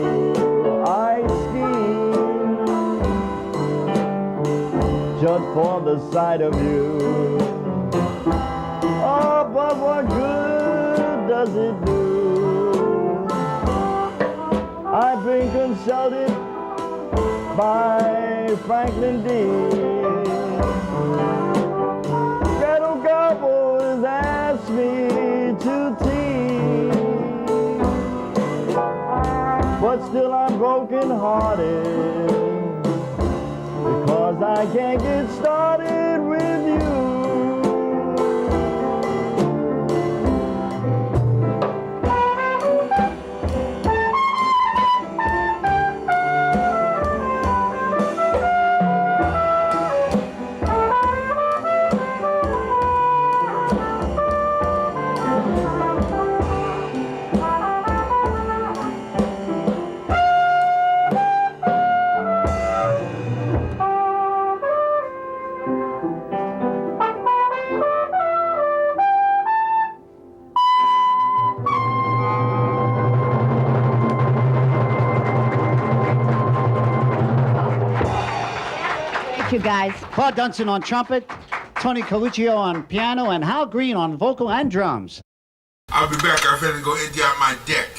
I scheme just for the sight of you. Oh, but what good does it do? I've been consulted by Franklin D. Ghetto Gobble has asked me to teach, but still I'm broken hearted because I can't get started with you. You guys. Claude Dunson on trumpet, Tony Coluccio on piano, and Hal Green on vocal and drums. I'll be back. I'm finna go empty out my deck.